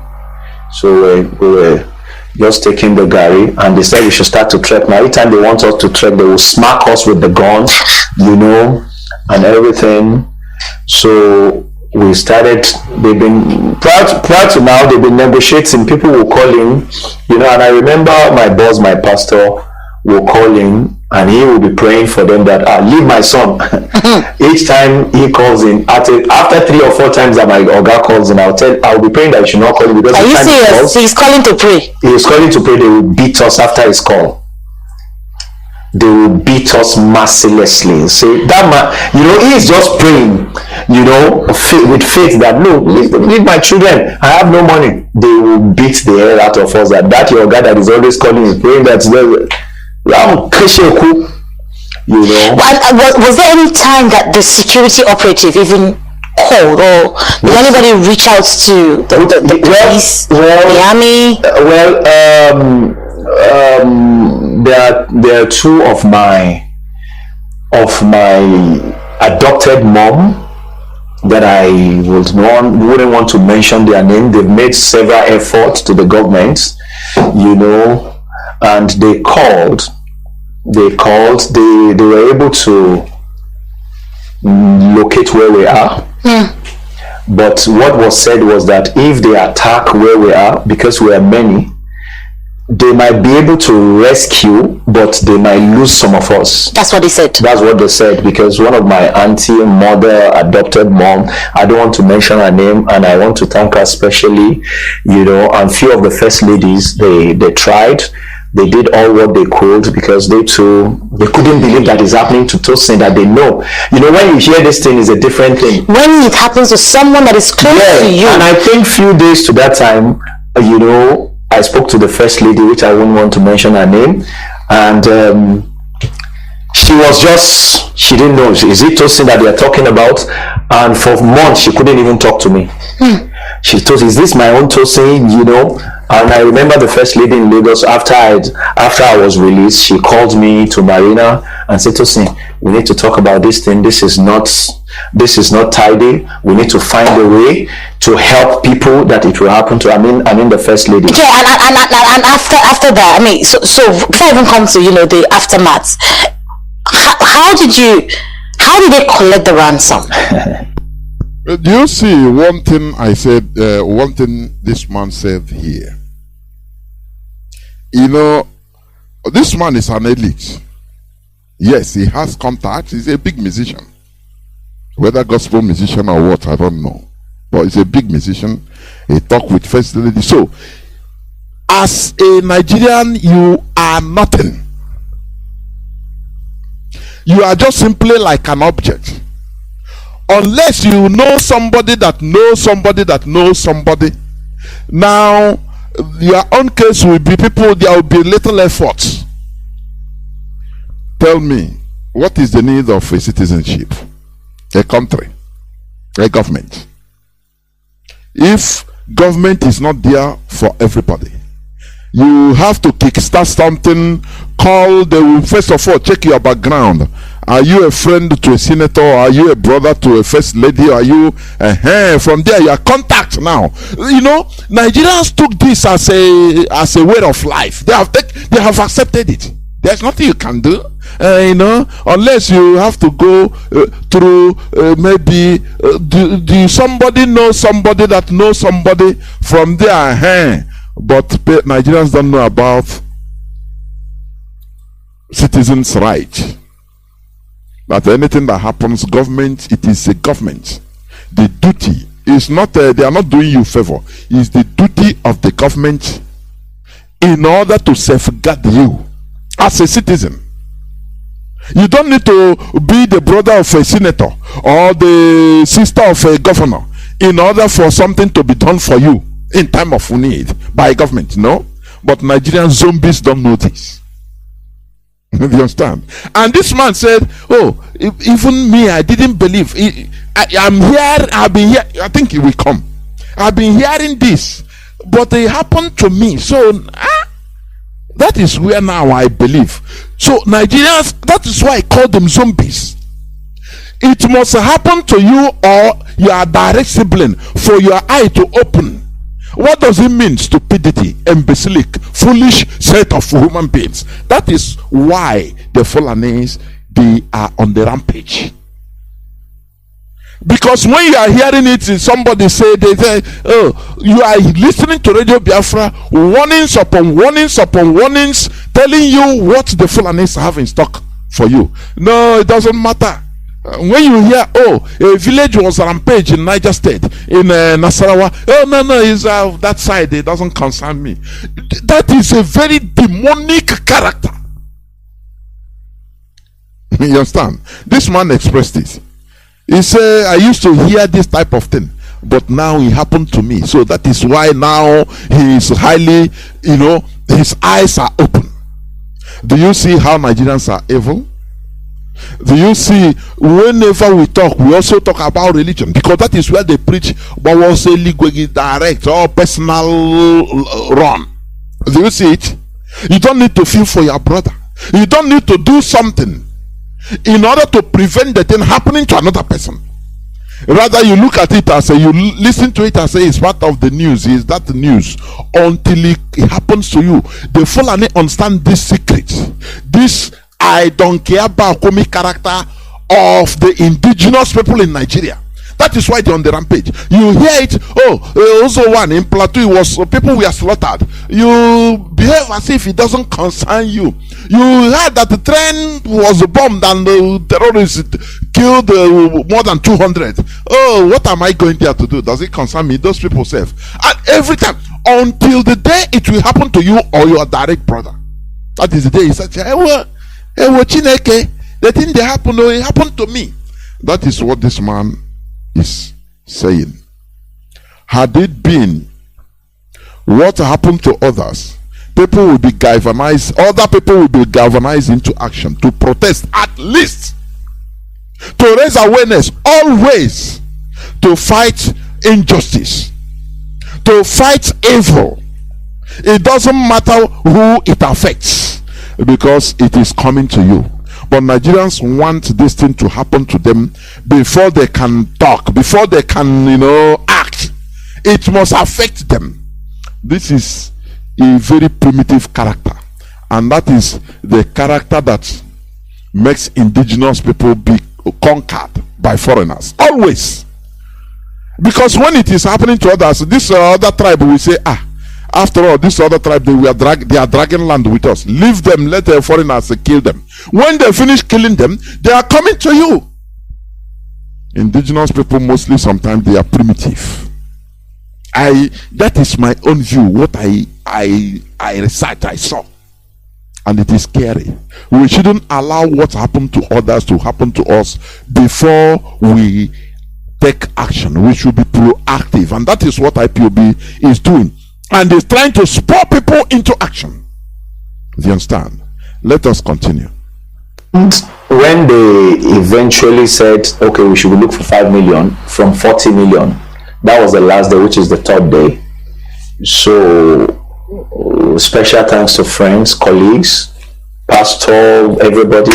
So we were just taking the gari, and they said we should start to trek. Now, every time they want us to trek, they will smack us with the guns, and everything. So we started. They've been prior to now. They've been negotiating. People will call in, and I remember my boss, my pastor, will call in, and he will be praying for them that leave my son. Each time he calls in, after 3 or 4 times that my Oga calls in, I'll be praying that he should not call in, because are you serious? He's calling to pray. He is calling to pray. They will beat us after his call. They will beat us mercilessly. Say that man, he is just praying, with faith that no, leave my children. I have no money. They will beat the hell out of us. That your God that is always calling is praying that. Was there any time that the security operative even called, or did anybody reach out to the police, the army? There are 2 of my adopted mom that I wouldn't want to mention their name. They've made several efforts to the government, and they called. They were able to locate where we are. But what was said was that if they attack where we are, because we are many, they might be able to rescue, but they might lose some of us. That's what they said. That's what they said, because one of my auntie, mother, adopted mom, I don't want to mention her name, and I want to thank her especially, and few of the first ladies, they tried. They did all what they could, because they couldn't believe that is happening to Tosin, that they know. When you hear this thing, is a different thing. When it happens to someone that is close to you. And I think few days to that time, I spoke to the first lady, which I wouldn't want to mention her name, and she didn't know, is it Tosin that they are talking about? And for months, she couldn't even talk to me. She told, is this my own Tosin, And I remember the first lady in Lagos, after I was released, she called me to Marina and said, Tosin, we need to talk about this thing. This is not tidy. We need to find a way to help people that it will happen to. I mean the first lady. Yeah, and after that, so before I even come to the aftermath, how did they collect the ransom? Do you see one thing I said? One thing this man said here. This man is an elite. Yes, he has contacts. He's a big musician. Whether gospel musician or what, I don't know. But he's a big musician. He talked with first lady. So, as a Nigerian, you are nothing. You are just simply like an object. Unless you know somebody that knows somebody that knows somebody. Now, your own case will be people, there will be little effort. Tell me, what is the need of a citizenship? A country, a government. If government is not there for everybody, you have to kickstart something called, first of all, check your background. Are you a friend to a senator? Are you a brother to a first lady? Are you from there you are contact now? Nigerians took this as a way of life. They have accepted it. There's nothing you can do, unless you have to go through maybe do somebody know somebody that knows somebody from there. But Nigerians don't know about citizens' right. That anything that happens, government, it is a government. The duty is not, they are not doing you a favor. It's the duty of the government in order to safeguard you as a citizen. You don't need to be the brother of a senator or the sister of a governor in order for something to be done for you in time of need by government. No, but Nigerian zombies don't know this. You understand? And this man said, oh, even me, I didn't believe. I'm here, I've been here. I think he will come. I've been hearing this, but it happened to me. So that is where now I believe. So Nigerians, that is why I call them zombies. It must happen to you or your direct sibling for your eye to open. What does it mean? Stupidity, imbecilic, foolish set of human beings. That is why the Fulanis, they are on the rampage. Because when you are hearing it, somebody say, they say, oh, you are listening to Radio Biafra, warnings upon warnings upon warnings, telling you what the Fulanis have in stock for you. No, it doesn't matter. When you hear, oh, a village was rampage in Niger State, in Nasarawa, oh, no, it's that side, it doesn't concern me. That is a very demonic character. You understand? This man expressed it. He said, I used to hear this type of thing, but now it happened to me. So that is why now he is highly, his eyes are open. Do you see how Nigerians are evil? Do you see, whenever we talk, we also talk about religion, because that is where they preach what was a direct or personal run. Do you see it? You don't need to feel for your brother. You don't need to do something in order to prevent the thing happening to another person. Rather, you look at it as you listen to it as it's part of the news. Is that the news until it happens to you? The Fulani understand this secret. This I don't care about comic character of the indigenous people in Nigeria. That is why they're on the rampage. You hear it. Oh, also one in Plateau was people were slaughtered. You behave as if it doesn't concern you. You heard that the train was bombed and the terrorists killed more than 200. Oh, what am I going there to do? Does it concern me? Those people say. And every time, until the day it will happen to you or your direct brother. That is the day he said, Chineke, the thing that happened, it happened to me. That is what this man is saying. Had it been what happened to others, people will be galvanized, other people will be galvanized into action to protest, at least to raise awareness, always to fight injustice, to fight evil. It doesn't matter who it affects, because it is coming to you. But Nigerians want this thing to happen to them before they can talk, before they can, act. It must affect them. This is a very primitive character, and that is the character that makes indigenous people be conquered by foreigners. Always. Because when it is happening to others, this other tribe will say, after all, this other tribe, they are dragging land with us. Leave them, let the foreigners kill them. When they finish killing them, they are coming to you. Indigenous people, mostly, sometimes they are primitive. That is my own view, what I recite, I saw. And it is scary. We shouldn't allow what happened to others to happen to us before we take action. We should be proactive. And that is what IPOB is doing. And is trying to spur people into action. Do you understand? Let us continue. When they eventually said, okay, we should look for 5 million from 40 million, that was the last day, which is the third day. So, special thanks to friends, colleagues, pastor, everybody.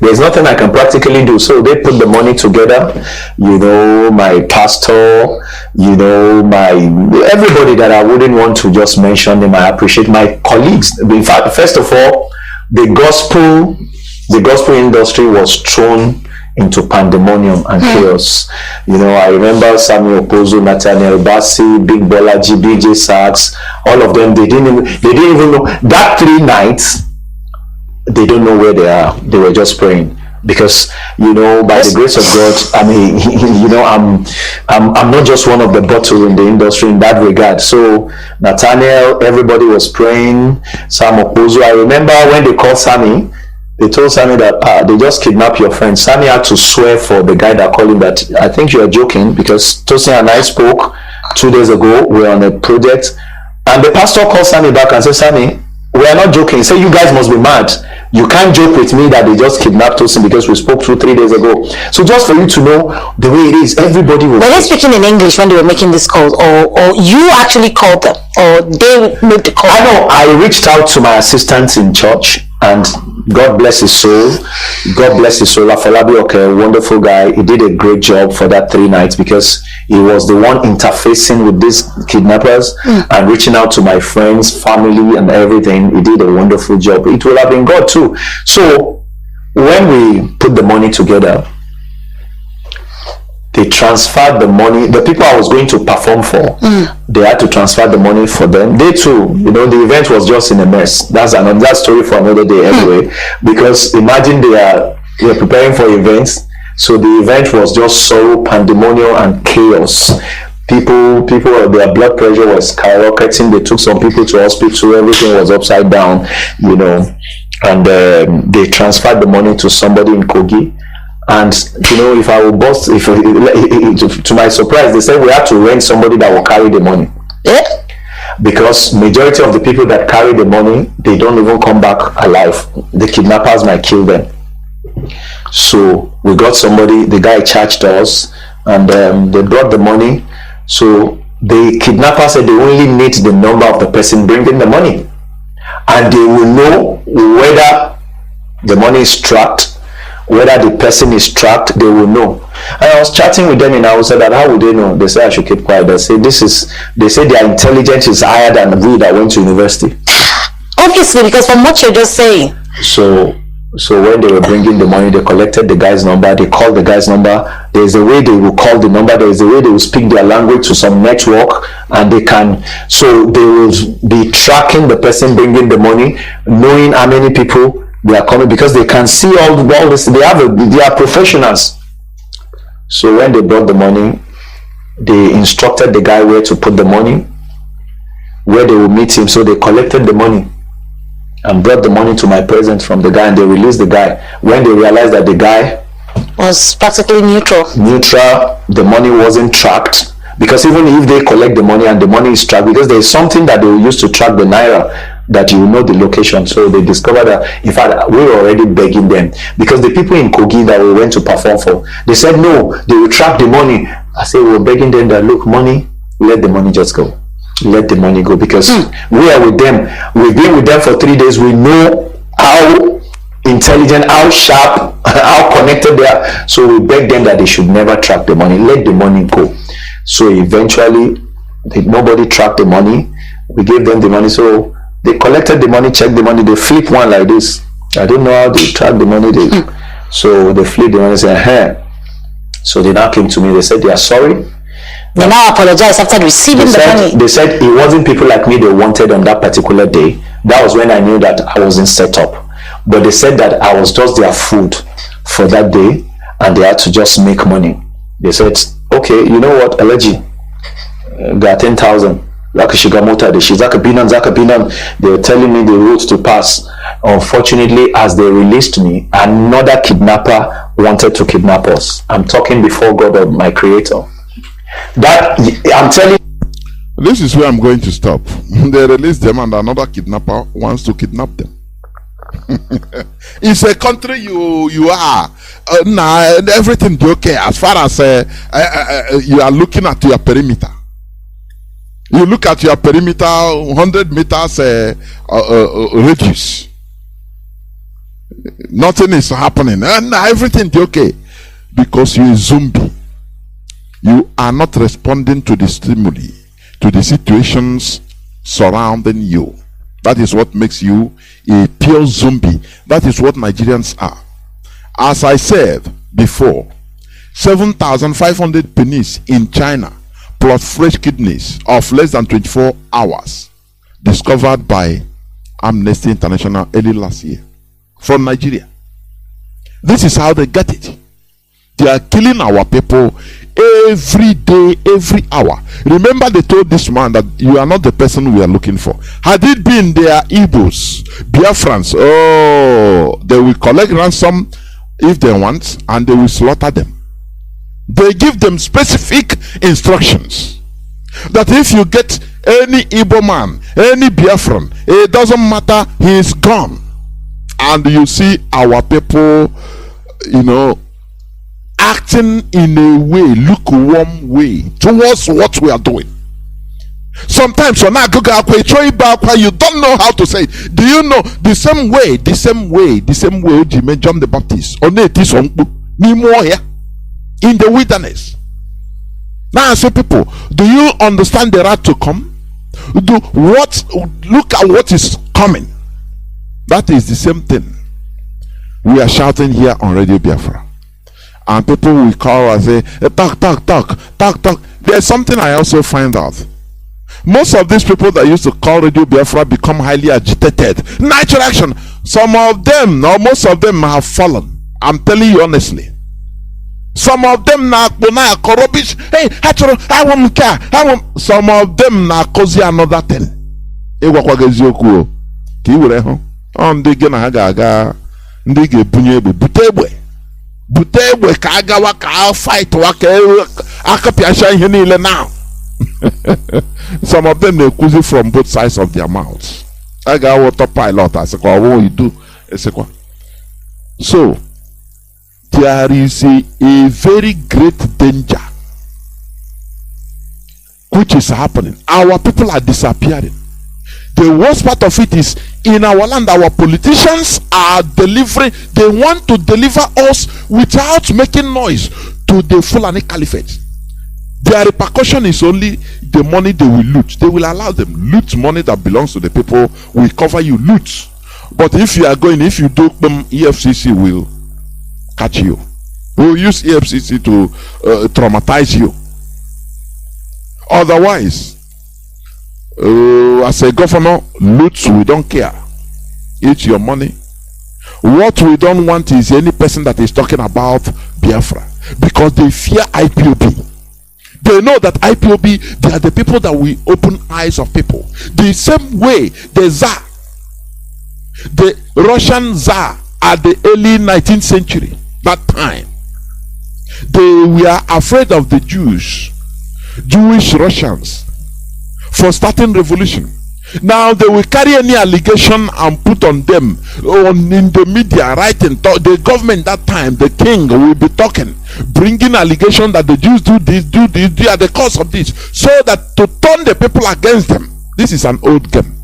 There's nothing I can practically do. So they put the money together. My pastor, everybody that I wouldn't want to just mention them. I appreciate my colleagues. In fact, first of all, the gospel industry was thrown into pandemonium and chaos. I remember Samuel Opozo, Nathaniel Bassi, Big Bolaji, BJ Sachs, all of them, they didn't even know. That 3 nights, they don't know where they are. They were just praying. Because, by the grace of God, I'm not just one of the bottle in the industry in that regard. So, Nathaniel, everybody was praying. Sam Opozo, I remember when they called Sammy, they told Sammy that they just kidnapped your friend. Sammy had to swear for the guy that called him that, I think you are joking, because Tosin and I spoke 2 days ago. We're on a project, and the pastor called Sammy back and said, Sammy, we are not joking. He said, you guys must be mad. You can't joke with me that they just kidnapped Tosin because we spoke 2-3 days ago. So just for you to know the way it is, everybody was... Were they speaking in English when they were making this call, or you actually called them, or they made the call? I know. I reached out to my assistants in church, and God bless his soul. God bless his soul. Afolabi, okay, wonderful guy. He did a great job for that 3 nights because he was the one interfacing with these kidnappers and reaching out to my friends, family, and everything. He did a wonderful job. It will have been God too. So when we put the money together, they transferred the money. The people I was going to perform for, they had to transfer the money for them. They too, the event was just in a mess. That's another story for another day anyway. Because imagine they are preparing for events, so the event was just sorrow, pandemonium, and chaos. People, their blood pressure was skyrocketing. They took some people to hospital. Everything was upside down, and they transferred the money to somebody in Kogi. And if I will bust, to my surprise, they said we have to rent somebody that will carry the money. Yeah. Because majority of the people that carry the money, they don't even come back alive. The kidnappers might kill them. So we got somebody. The guy charged us, and they brought the money. So the kidnapper said they only need the number of the person bringing the money, and they will know whether the money is tracked. Whether the person is tracked, they will know. And I was chatting with them in Hausa that how would they know? They said I should keep quiet. They say their intelligence is higher than we that went to university. Obviously, because from what you're just saying. So when they were bringing the money, they collected the guy's number, they called the guy's number. There's a way they will call the number, there's a way they will speak their language to some network, and they will be tracking the person bringing the money, knowing how many people they are coming, because they can see all this. They are professionals. So when they brought the money, they instructed the guy where to put the money, where they will meet him. So they collected the money and brought the money to my presence from the guy, and they released the guy. When they realized that the guy was practically neutral, the money wasn't tracked, because even if they collect the money and the money is tracked, because there is something that they will use to track the naira, that you know the location. So they discovered that, in fact, we were already begging them, because the people in Kogi that we went to perform for, they said no, they will track the money. I said we were begging them that, look, money, let the money just go, let the money go, because we are with them. We've been with them for 3 days. We know how intelligent, how sharp, how connected they are. So we begged them that they should never track the money, let the money go. So eventually nobody tracked the money. We gave them the money. So they collected the money, checked the money, they flip one like this. I don't know how they track the money. So they flip the money and said, hey. So they now came to me, they said they are sorry. They now apologize after receiving the money. They said it wasn't people like me they wanted on that particular day. That was when I knew that I wasn't set up. But they said that I was just their food for that day, and they had to just make money. They said, okay, you know what, Elegy, got 10,000. They were telling me the route to pass. Unfortunately, as they released me, another kidnapper wanted to kidnap us. I'm talking before God, of my creator. That I'm telling. This is where I'm going to stop. They release them, and another kidnapper wants to kidnap them. It's a country you are. Everything be okay as far as you are looking at your perimeter. You look at your perimeter, 100 meters radius. Nothing is happening, and everything is okay, because you're a zombie. You are not responding to the stimuli, to the situations surrounding you. That is what makes you a pure zombie. That is what Nigerians are. As I said before, 7,500 pennies in China, plus fresh kidneys of less than 24 hours, discovered by Amnesty International early last year from Nigeria. This is how they get it. They are killing our people every day, every hour. Remember, they told this man that you are not the person we are looking for. Had it been their Igbos, Biafrans, they will collect ransom if they want, and they will slaughter them. They give them specific instructions that if you get any Igbo man, any Biafran, it doesn't matter, he is gone. And you see our people, acting in a way, lukewarm way towards what we are doing. Sometimes you don't know how to say it. Do you know the same way John the Baptist in the wilderness? Now I say, people, do you understand the wrath to come? Look at what is coming. That is the same thing we are shouting here on Radio Biafra. And people will call and say, talk. There's something I also find out. Most of these people that used to call Radio Biafra become highly agitated. Natural action. Some of them, or most of them, have fallen. I'm telling you honestly. Some of them na rubbish. Hey, I want care. Some of them na cause another thing. Ndị gị na ha ga-aga, ndị ga-ebunye egbe, bute egbe ka agawa ka fight wa ka akapịasha ihe niile now. Some of them na-ekwuzi from both sides of their mouths. I got water pilot asekwa what you do esekwa. So there is a very great danger which is happening. Our people are disappearing. The worst part of it is, in our land, our politicians are delivering. They want to deliver us without making noise to the Fulani Caliphate. Their repercussion is only the money they will loot. They will allow them loot money that belongs to the people. We cover you loot. But if you are going, if you do, EFCC will catch you. We will use EFCC to traumatize you. Otherwise, as a governor, loot, we don't care. It's your money. What we don't want is any person that is talking about Biafra, because they fear IPOB. They know that IPOB, they are the people that will open eyes of people. The same way the Tsar, the Russian Tsar at the early 19th century, that time, they were afraid of the Jewish Russians for starting revolution. Now they will carry any allegation and put on them in the media, writing. The government that time, the king will be talking, bringing allegation that the Jews do this, they are the cause of this, so that to turn the people against them. This is an old game.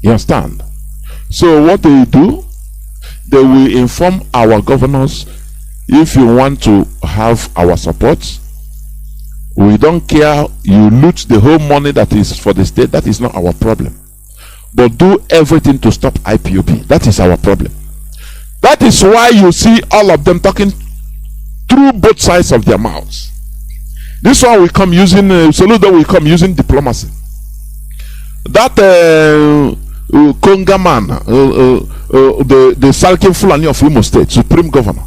You understand? So what they do, they will inform our governors, if you want to have our support, we don't care, you loot the whole money that is for the state, that is not our problem. But do everything to stop IPOB. That is our problem. That is why you see all of them talking through both sides of their mouths. This one will come using, Soludo will come using diplomacy. That Konga man, the Salkin Fulani of Imo State, Supreme Governor,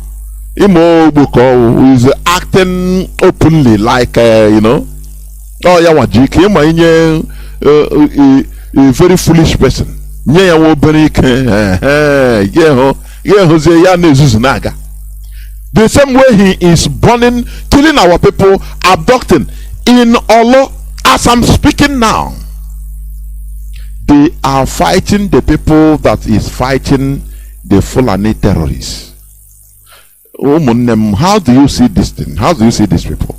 Imo Buko, who is acting openly like, oh yeah, Wajik, a very foolish person. The same way he is burning, killing our people, abducting in Olo. As I'm speaking now, they are fighting the people that is fighting the Fulani terrorists. How do you see this thing? How do you see these people?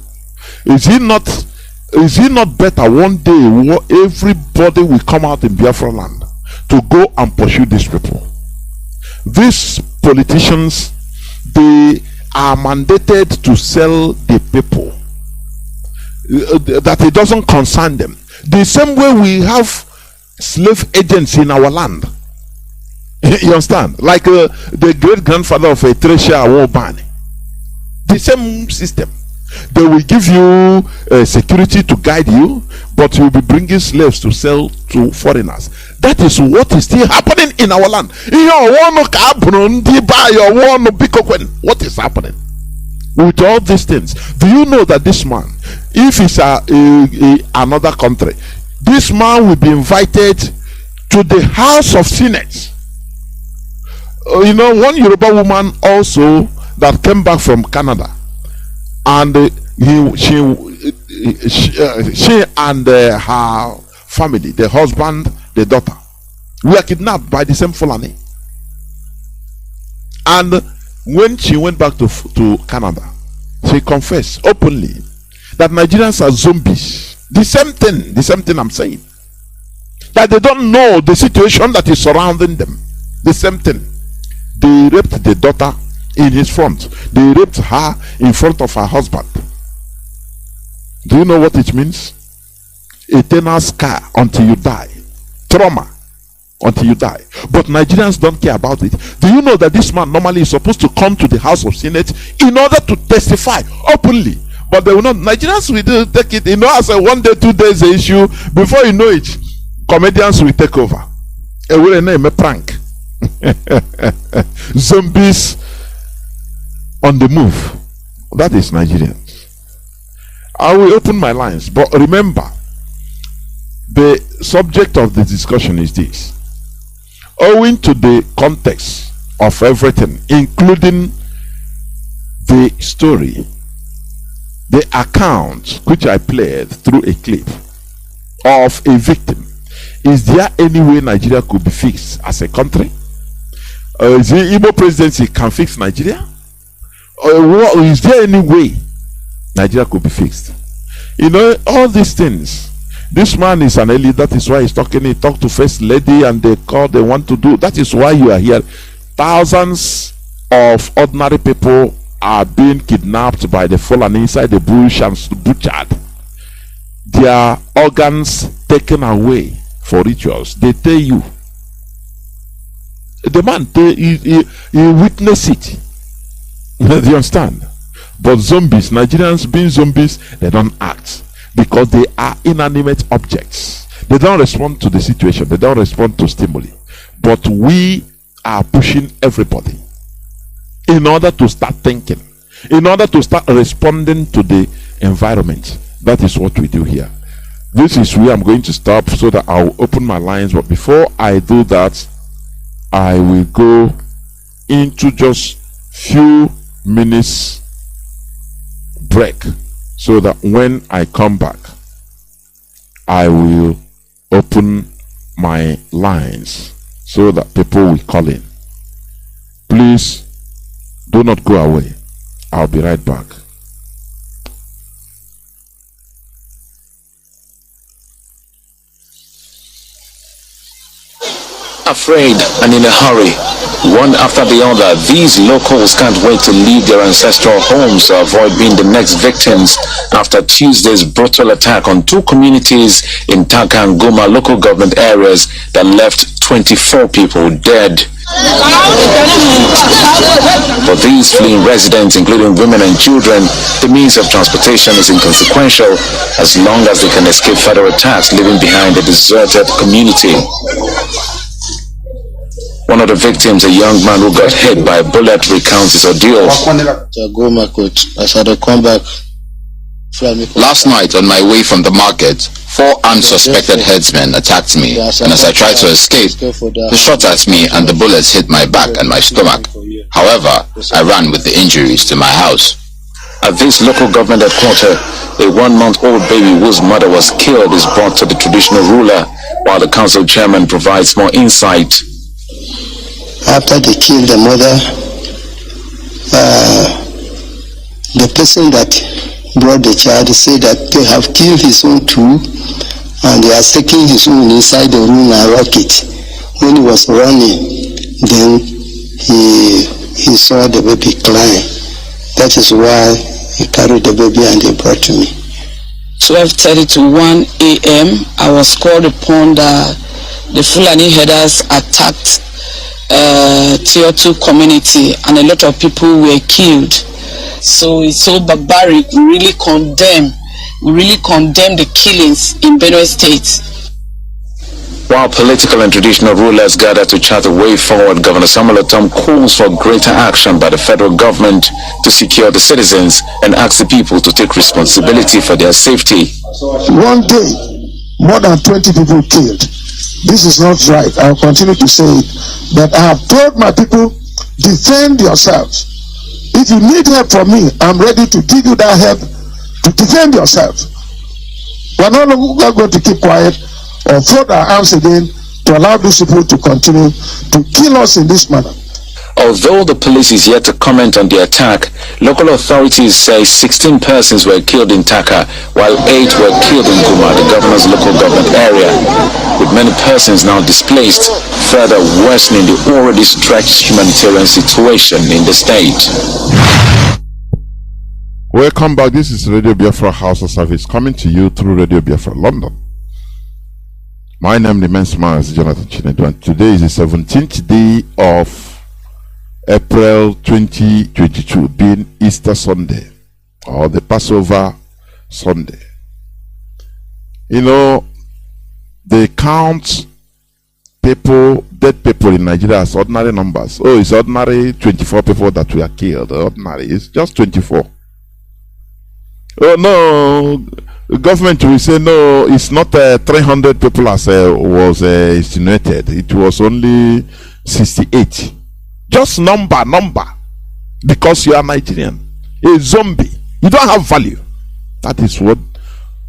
Is it not better one day everybody will come out in Biafra land to go and pursue these people? These politicians, they are mandated to sell the people, that it doesn't concern them. The same way we have slave agents in our land. You understand? Like the great grandfather of Treasure Wobani. The same system. They will give you security to guide you, but you will be bringing slaves to sell to foreigners. That is what is still happening in our land. What is happening with all these things? Do you know that this man, if it's another country, this man will be invited to the House of Senate? One Yoruba woman also that came back from Canada, and she and her family, the husband, the daughter, were kidnapped by the same Fulani. And when she went back to Canada, she confessed openly that Nigerians are zombies. The same thing I'm saying. That they don't know the situation that is surrounding them. The same thing. They raped the daughter in his front. They raped her in front of her husband. Do you know what it means? Eternal scar until you die. Trauma until you die. But Nigerians don't care about it. Do you know that this man normally is supposed to come to the House of Senate in order to testify openly? But they will not. Nigerians will take it, as a 1 day, 2 days issue. Before you know it, comedians will take over. It will name a prank. Zombies on the move. That is Nigerians. I will open my lines, but remember, the subject of the discussion is this. Owing to the context of everything, including the story, the account which I played through a clip of a victim, is there any way Nigeria could be fixed as a country? Is the Igbo presidency can fix Nigeria? Or is there any way Nigeria could be fixed? All these things. This man is an elite. That is why he's talking. He talked to First Lady and they want to do. That is why you are here. Thousands of ordinary people are being kidnapped by the Fulani inside the bush and butchered. Their organs taken away for rituals. They tell you. The man, he witness it. Do you understand? But zombies, Nigerians being zombies, they don't act because they are inanimate objects. They don't respond to the situation. They don't respond to stimuli. But we are pushing everybody in order to start thinking, in order to start responding to the environment. That is what we do here. This is where I'm going to stop so that I'll open my lines. But before I do that, I will go into just few minutes break so that when I come back, I will open my lines so that people will call in. Please do not go away. I'll be right back. Afraid and in a hurry, one after the other, these locals can't wait to leave their ancestral homes to avoid being the next victims after Tuesday's brutal attack on two communities in Taka and Goma local government areas that left 24 people dead. For these fleeing residents, including women and children, the means of transportation is inconsequential as long as they can escape further attacks, leaving behind a deserted community. One of the victims, a young man who got hit by a bullet, recounts his ordeal. Last night, on my way from the market, 4 unsuspected headsmen attacked me, and as I tried to escape, they shot at me and the bullets hit my back and my stomach. However, I ran with the injuries to my house. At this local government headquarters, a 1-month-old baby whose mother was killed is brought to the traditional ruler, while the council chairman provides more insight. After they killed the mother, the person that brought the child said that they have killed his own too, and they are taking his own inside the room and rock it. When he was running, then he saw the baby crying. That is why he carried the baby and they brought to me. 12:30 to 1 a.m. I was called upon that the Fulani headers attacked Tier 2 community and a lot of people were killed. So it's so barbaric. We really condemn the killings in Benue State. While political and traditional rulers gather to chart a way forward, Governor Samuel Otom calls for greater action by the federal government to secure the citizens and asks the people to take responsibility for their safety. One day, more than 20 people killed. This is not right. I will continue to say it. But I have told my people, defend yourselves. If you need help from me, I'm ready to give you that help to defend yourself. We're not going to keep quiet or fold our arms again to allow these people to continue to kill us in this manner. Although the police is yet to comment on the attack, local authorities say 16 persons were killed in Taka, while 8 were killed in Guma, the governor's local government area, with many persons now displaced, further worsening the already stretched humanitarian situation in the state. Welcome back. This is Radio Biafra House of Service coming to you through Radio Biafra London. My name is Mazi Johnathan Chinedu, and today is the 17th day of April 2022, being Easter Sunday or the Passover Sunday. You know, they count dead people in Nigeria as ordinary numbers. Oh, it's ordinary 24 people that were killed. Ordinary, it's just 24. Oh no, the government will say no, it's not 300 people as was insinuated. It was only 68. Just number, because you are Nigerian, a zombie. You don't have value. That is what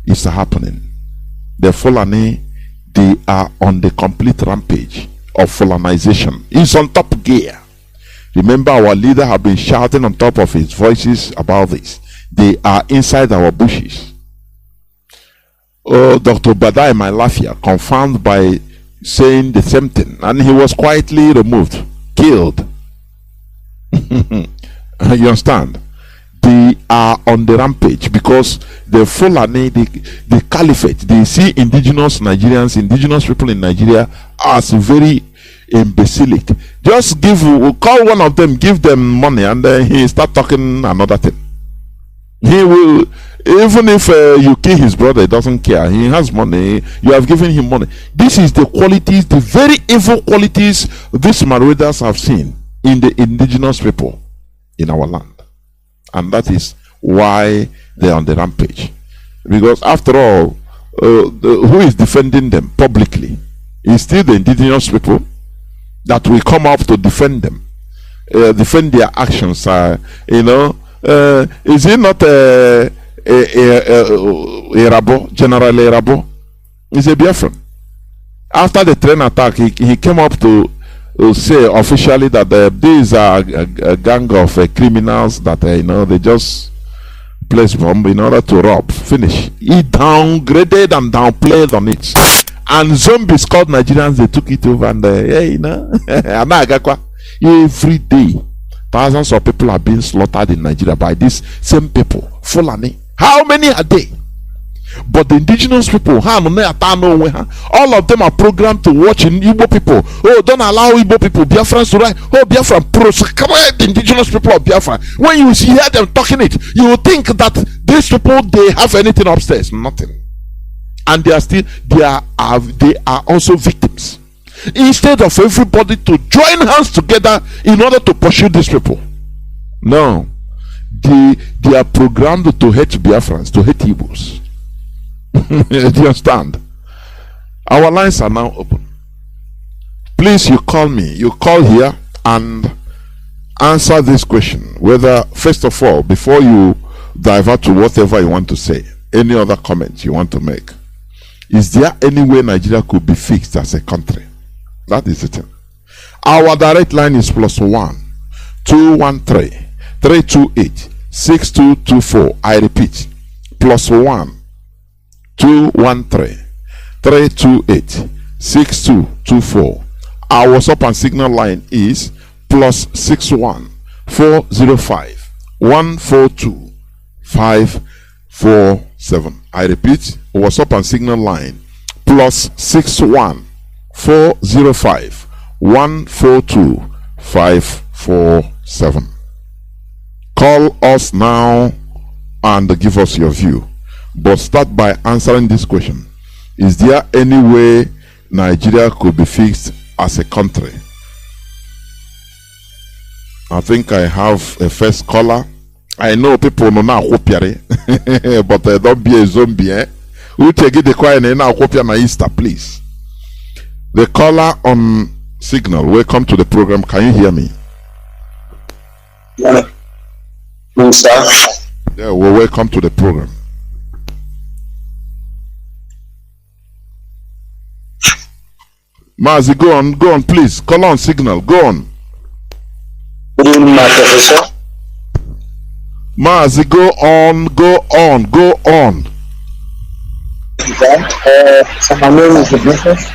is happening. The Fulani, they are on the complete rampage of Fulanization. It's on top gear. Remember, our leader have been shouting on top of his voices about this. They are inside our bushes. Oh, Dr. Badai Malafia confirmed by saying the same thing, and he was quietly removed, killed. You understand? They are on the rampage because the Fulani, the caliphate, they see indigenous Nigerians, indigenous people in Nigeria as very imbecilic. Just call one of them, give them money, and then he start talking another thing. He will, even if you kill his brother, he doesn't care. He has money, you have given him money. This is the qualities, the very evil qualities these marauders have seen in the indigenous people in our land. And that is why they are on the rampage. Because after all, who is defending them publicly? It's still the indigenous people that will come up to defend them, defend their actions. You know, is he not a Rabo, General Rabo? He's a Biafran. After the train attack, he came up to say officially that these are a gang of criminals that you know, they just place bomb in order to rob. Finish. He downgraded and downplayed on it. And zombies called Nigerians, they took it over and you know, every day thousands of people are being slaughtered in Nigeria by these same people, Fulani. How many are they? But the indigenous people, all of them are programmed to watch in Igbo people. Oh, don't allow Igbo people, Biafrans to write. Oh, Biafra, proscribe the indigenous people of Biafra. When you hear them talking it, you will think that these people, they have anything upstairs. Nothing. And they are also victims. Instead of everybody to join hands together in order to pursue these people. No. They are programmed to hate Biafrans, to hate Igbos. Do you understand? Our lines are now open. Please, you call me. You call here and answer this question. Whether, first of all, before you divert to whatever you want to say, any other comments you want to make, is there any way Nigeria could be fixed as a country? That is it. Our direct line is +1 213 328 6224. I repeat, +1 213 328 6224. Our WhatsApp and Signal line is +61 405 142 547. I repeat, WhatsApp and Signal line +61 405 142 547. Call us now and give us your view. But start by answering this question. Is there any way Nigeria could be fixed as a country? I think I have a first caller. I know people know now but don't be a zombie, eh? Who take the quiet now na Easter, please. The caller on Signal, welcome to the program. Can you hear me? Yeah, well, welcome to the program. Mazi, go on, please. Call on Signal, go on. Good evening, my professor. Mazi, go on. So my name is Business.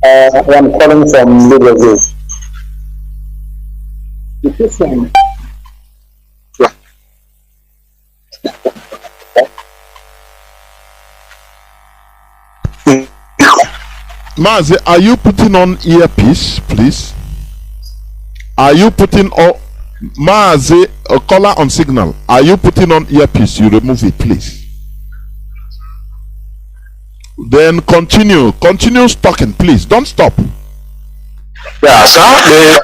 I'm calling from Liverpool. Mazi, are you putting on earpiece, please? Are you putting on Mazi, a caller on signal? Are you putting on earpiece? You remove it, please. Then continue talking, please. Don't stop. Yeah, sir.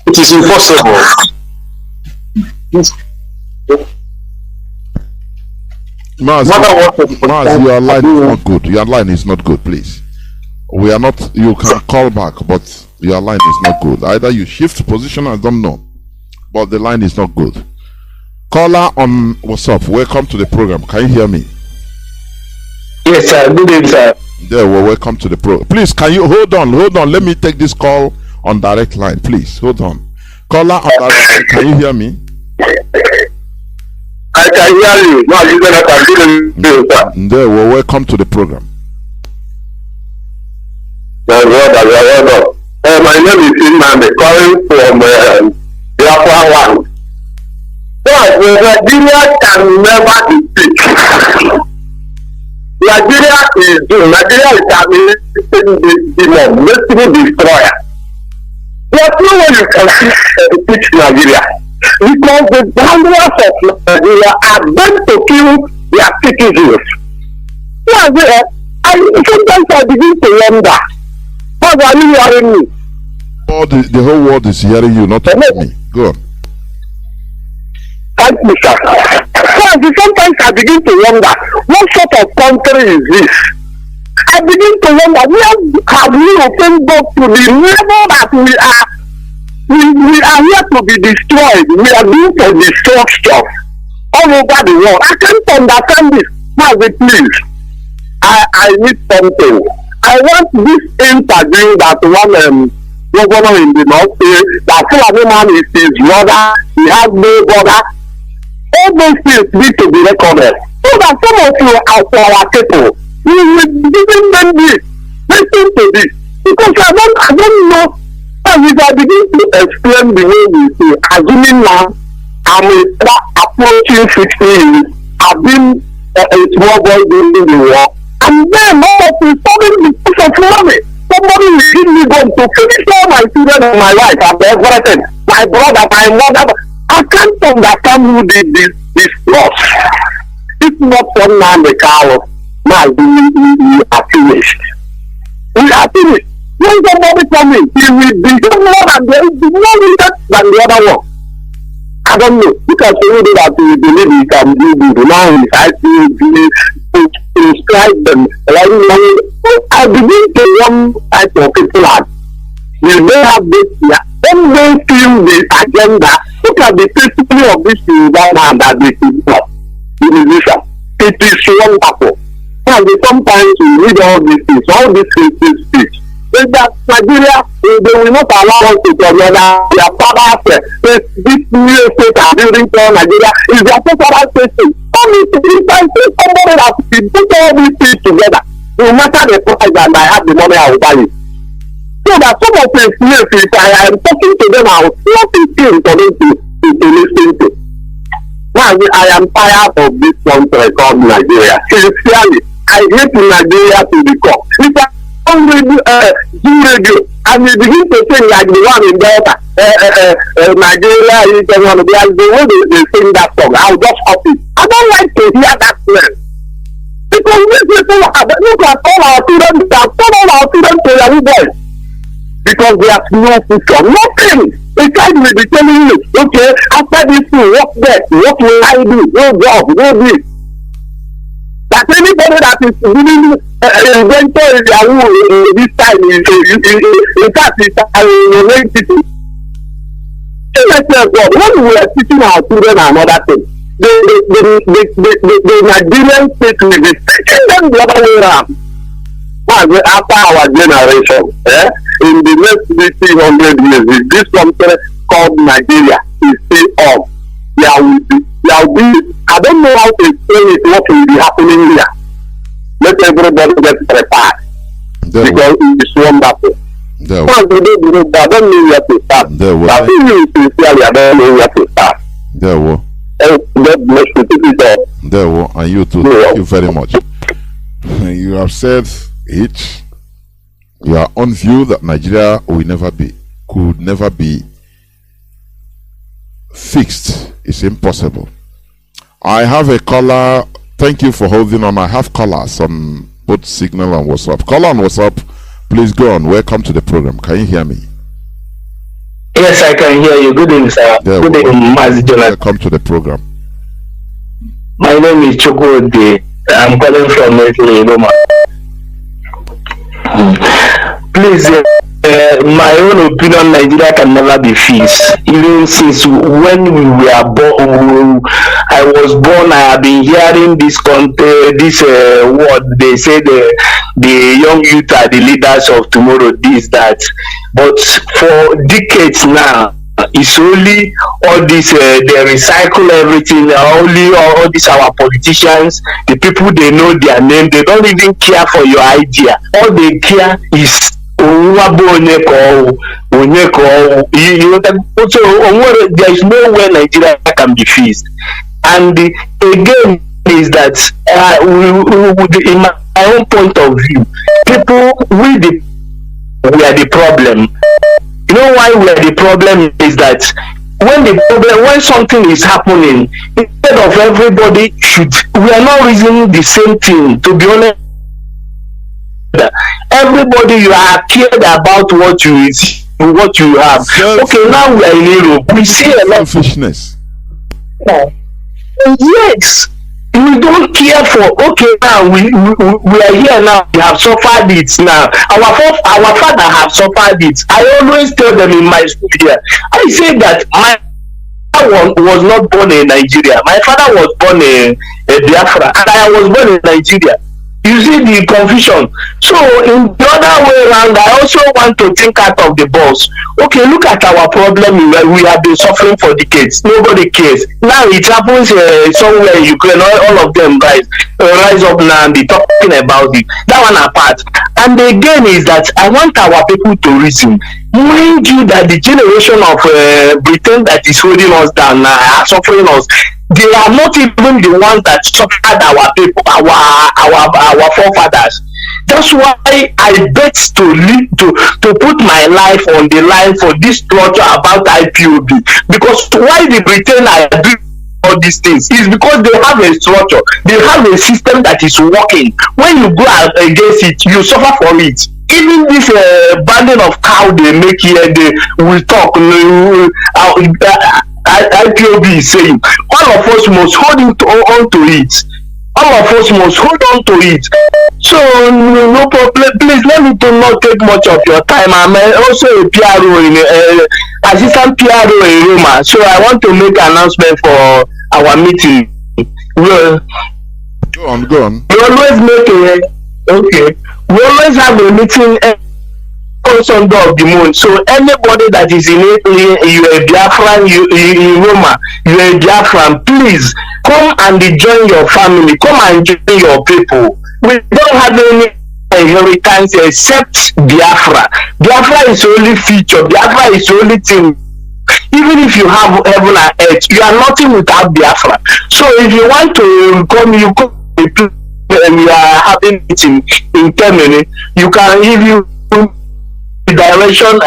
It is impossible. Mazi, your line is not good. Your line is not good, please. We are not. You can call back, but your line is not good. Either you shift position, I don't know, but the line is not good. Caller on WhatsApp, welcome to the program. Can you hear me? Yes, sir. Good evening, sir. Yeah, well, welcome to the program. Please, can you hold on? Let me take this call on direct line. Please, hold on. Caller on direct line, can you hear me? I can hear you. No, you can hear you, sir. Yeah, well, welcome to the program. My name is Nnamdi, calling from Biafra 1. But Nigeria can never be fixed. Nigeria is doomed. Nigeria is the demon, multiple destroyer. There's no way you can fix Nigeria. Because the boundaries of Nigeria are meant to kill their citizens. Sometimes I begin to wonder, what are you hearing me? Oh, the whole world is hearing you, not me. Go on. Thank you, sir. Sometimes I begin to wonder, what sort of country is this? I begin to wonder, where have we opened God to the level that we are? We are here to be destroyed. We are due for destruction all over the world. I can't understand this. Mazi, please. I need something. I want this interview that one governor in the north says that Fulani man is his brother, he has no brother. All those things need to be recorded. So that some of you as our people, we will giving them this, listen to this. Because I don't know, as I begin to explain the way we see, assuming now I'm approaching 60 years, I've been a small boy during the war, and then all of a sudden the push of money, somebody will give me gun to finish all my children and my wife and everything, my brother, my mother. I can't understand who did this loss. It's not from Nnamdi Kanu. Now we are finished. We are finished. When somebody comes in, he will be more than the other one. I don't know. Because we do that, we believe we can do good. Now we have to prescribe them. I begin to one type of people that we don't have this here. When they feel the agenda, look at the testimony of this man that they did not. It is wonderful. And sometimes we read all these things, all these speech. Is that Nigeria, they will not allow us to together. Their fathers, this new state are building for Nigeria, is their father's state. Only somebody that will put all these things together, no matter the price, and I have the money, I will buy it. So that some of the slaves, if I am talking to them, I will not feel for them to listen to. Now, I am tired of this country called Nigeria. Sincerely, I hate Nigeria to the core. If I do radio, and you begin to sing like the one in Delta, Nigeria is one of the way they sing that song, I'll just copy it. I don't like to hear that song. Because these people have, look at all our students, they have turned all our students to Yahoo boys. Because there's no future, nothing. The child will be telling you, okay, after this thing, what next? What will I do? No job, no this. That anybody that is willing inventor in Yahoo this time is in fact it's an entity. When we are teaching our children another thing, the Nigerian state will be taking them the other way around. after our generation, in the next 300 years, if this country called Nigeria is still up, there will be, I don't know how to explain it, what will be happening here. Let everybody get prepared. Because it is wonderful. I don't know where to start. I think you sincerely, I don't know where to start. God bless you. And you too. Thank you very much. You have said it. Your own view that Nigeria could never be fixed is impossible. I have a caller. Thank you for holding on. I have callers on both Signal and WhatsApp. Caller on WhatsApp, please go on. Welcome to the program. Can you hear me? Yes, I can hear you. Good evening, sir. Good evening, Mazi Johnathan. Welcome to the program. My name is Chukwudi. I'm calling from Italy, Roma. Please, my own opinion, Nigeria can never be fixed. Even since when we were born, I was born, I have been hearing this word. They say the young youth are the leaders of tomorrow, this, that. But for decades now, it's only all this, they recycle everything, only all these our politicians, the people, they know their name, they don't even care for your idea. All they care is there is no way Nigeria can be fixed. And again is that in my own point of view, people we are the problem. You know why we are the problem is that when something is happening, instead of everybody we are not reasoning the same thing. To be honest, everybody, you are cared about what you have. Okay, now we are in Europe. We see a lot of selfishness. Yes. We don't care for, okay, now we are here now, we have suffered it now. Our father have suffered it. I always tell them in my school here, I say that my father was not born in Nigeria. My father was born in Biafra, and I was born in Nigeria. You see the confusion. So in the other way around, I also want to think out of the box. Okay, look at our problem. We have been suffering for decades. Nobody cares. Now it happens somewhere in Ukraine. All of them rise up now and be talking about it. That one apart. And again is that I want our people to reason. Mind you that the generation of Britain that is holding us down now, are suffering us. They are not even the ones that suffered our people, our forefathers. That's why I bet to put my life on the line for this structure about IPOB. Because why the Britain are doing all these things is because they have a structure, they have a system that is working. When you go against it, you suffer from it. Even this banding of cow they make here, they will talk. IPOB is saying all of us must hold on to it. All of us must hold on to it. So no problem. Please let me not take much of your time. I'm also a PRO assistant PRO in Roma. So I want to make an announcement for our meeting. Go on. We always have a meeting Sunday of the month. So anybody that is in Italy, you are a Biafran, you in Roma, you are a Biafran, please come and join your family, come and join your people. We don't have any inheritance except Biafra. Biafra is only feature, Biafra is only thing. Even if you have heaven and earth, you are nothing without Biafra. So if you want to come, you come and you are having it in 10 minutes, you can, if you direction,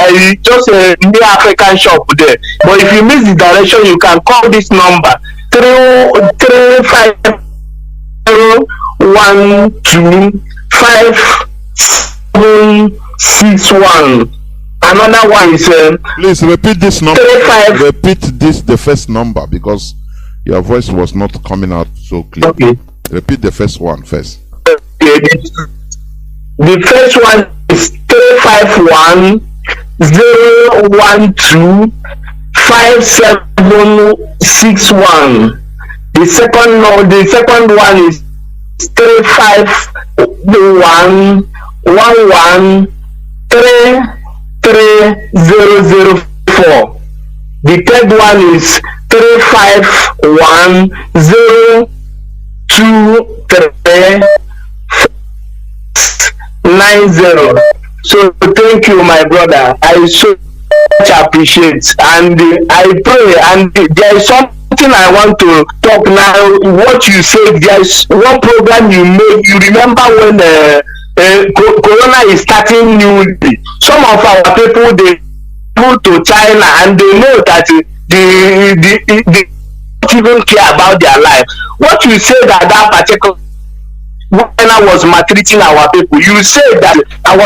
just a near African shop there. But if you miss the direction, you can call this number 350125761. Another one is please repeat this number. Repeat the first number because your voice was not coming out so clear. Okay. Repeat the first one first. The first one is 351-012-5761. The second one is 351-012-5761. 113304. The third one is 351023990. So thank you, my brother. I so much appreciate, and I pray, and there is something I want to talk now. What you said, there is one program you made. You remember when Corona is starting newly? Some of our people, they go to China and they know that they don't even care about their life. What you said at that particular when I was maltreating our people, you said that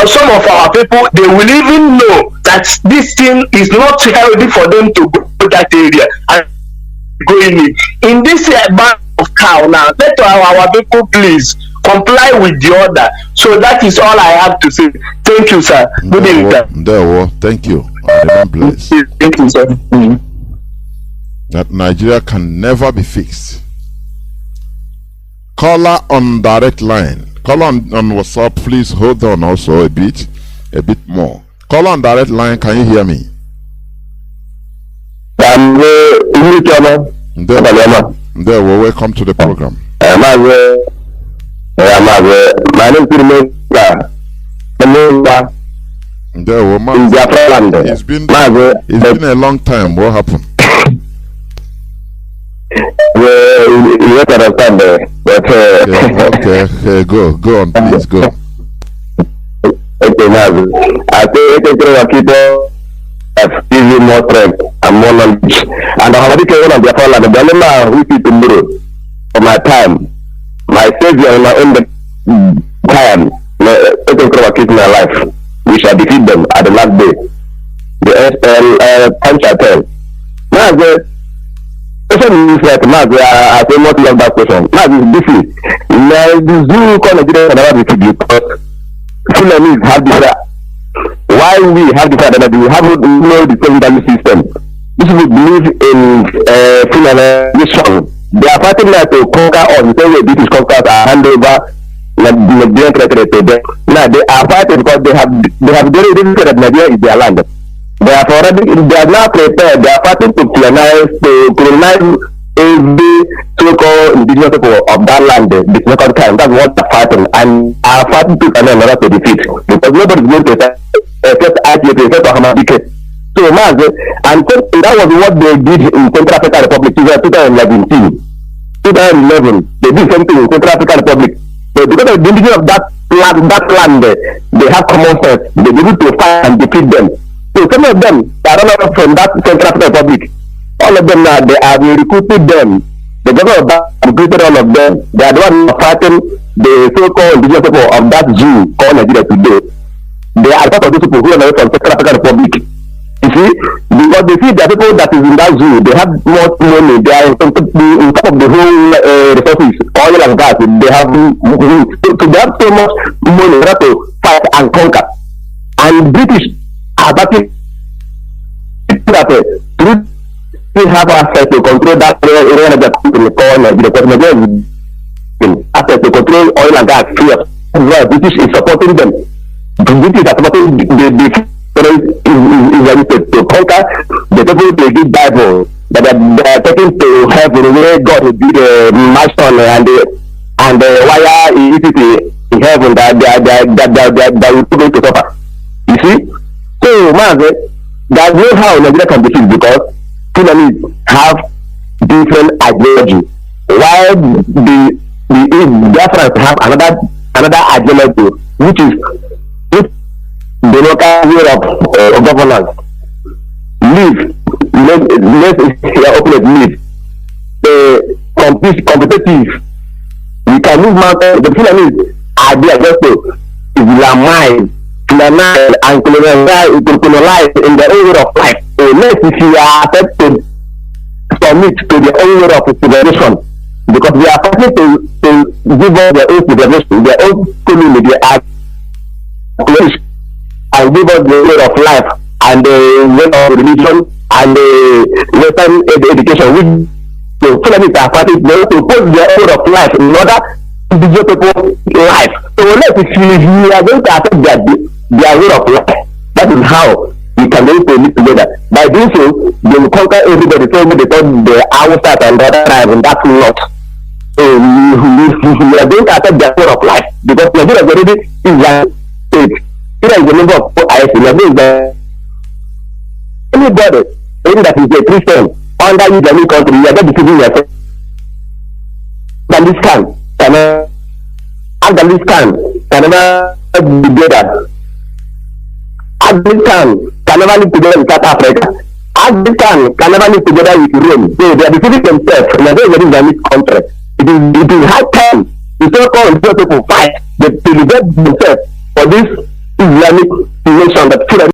some of our people, they will even know that this thing is not healthy for them to go to that area and go in this band of cow. Now let our people please comply with the order. So that is all I have to say. Thank you, sir. Good evening. Thank you. I'm blessed. Thank you, sir. That Nigeria can never be fixed. Caller on direct line. Caller on WhatsApp, please hold on also a bit more. Caller on direct line, can you hear me? Welcome to the program. My name is It's been a long time. What happened? You don't understand, but okay, go on, please go. Okay, now I think people have given more strength and more knowledge, and I have one of their father. The dilemma who is tomorrow for my time, my savior in my own time. Keep my life. We shall defeat them at the last day. The punch I tell. Now the question is like Mazi, I say not love that question. Mazi is different. Now the zoo call Nigeria can never defeat because Fulani have this. Why we have this identity? We have no the same value system. This we believe in Fulani mission. They are fighting now to conquer us. The same way British conquerors are hand over Nigerian territory to them. Now they are fighting because they have very said that Nigeria is their land. They are now prepared. They are fighting to colonize every so-called indigenous people of that land. The second time, that's what they're fighting, and are fighting to in order to defeat. Because nobody is going to except IPA, except Hamadi. So Mazi, and that was what they did in Central African Republic 2011. They did something in Central African Republic. So because of the indigenous of that land, they have common sense. They be able to fight and defeat them. So some of them are run from that Central African Republic. All of them now, they have recruited them. The government of that recruited all of them. They are the ones fighting the so-called indigenous people of that zoo called Nigeria today. They are part of those people who are from Central African Republic. You see, because they see the people that is in that zoo, they have more money. They are on top of the whole resources, oil and gas. They have they have so much money to fight and conquer. And British are backing that we have access to control that area of the company called Nigeria. Access to control oil and gas free of British is supporting them. The British are supporting the to conquer the people they give Bible that they are taking to heaven where God will be the milestone and the wire electricity in heaven that will put them to suffer. You see? So Mazi, there's no how Nigeria can be fixed because Fulani have different ideology. While the Biafrans have another ideology, which is the local way of governance. Let's open competitive. We can move mountains. The Fulani are there just to Islamite, colonize and colonize in their own way of life. So if you are accepted to submit to their own way of civilization, because they are fighting to give us their own civilization, their own colony, they are and give us the way of life and the way of religion and the Western education. So Fulani are fighting to put their way of life in order to give people life. So unless if you are going to affect their way of life, that is how we can going to live together. By doing so, they will conquer everybody. So they thought the outside and the other tribe, and that's not. So we are going to affect their way of life because Nigeria is already Islamic state. Here is the number of IS. We are going to anybody that is a Christian under Islamic country, you are not deceiving yourself. Afghanistan can never be together. Afghanistan can never live together with South Africa. Afghanistan can never live together with Rome. So they are deceiving themselves. We are very Islamic country. It is high time to so called people fight to liberate themselves for this Islamic nation that should have.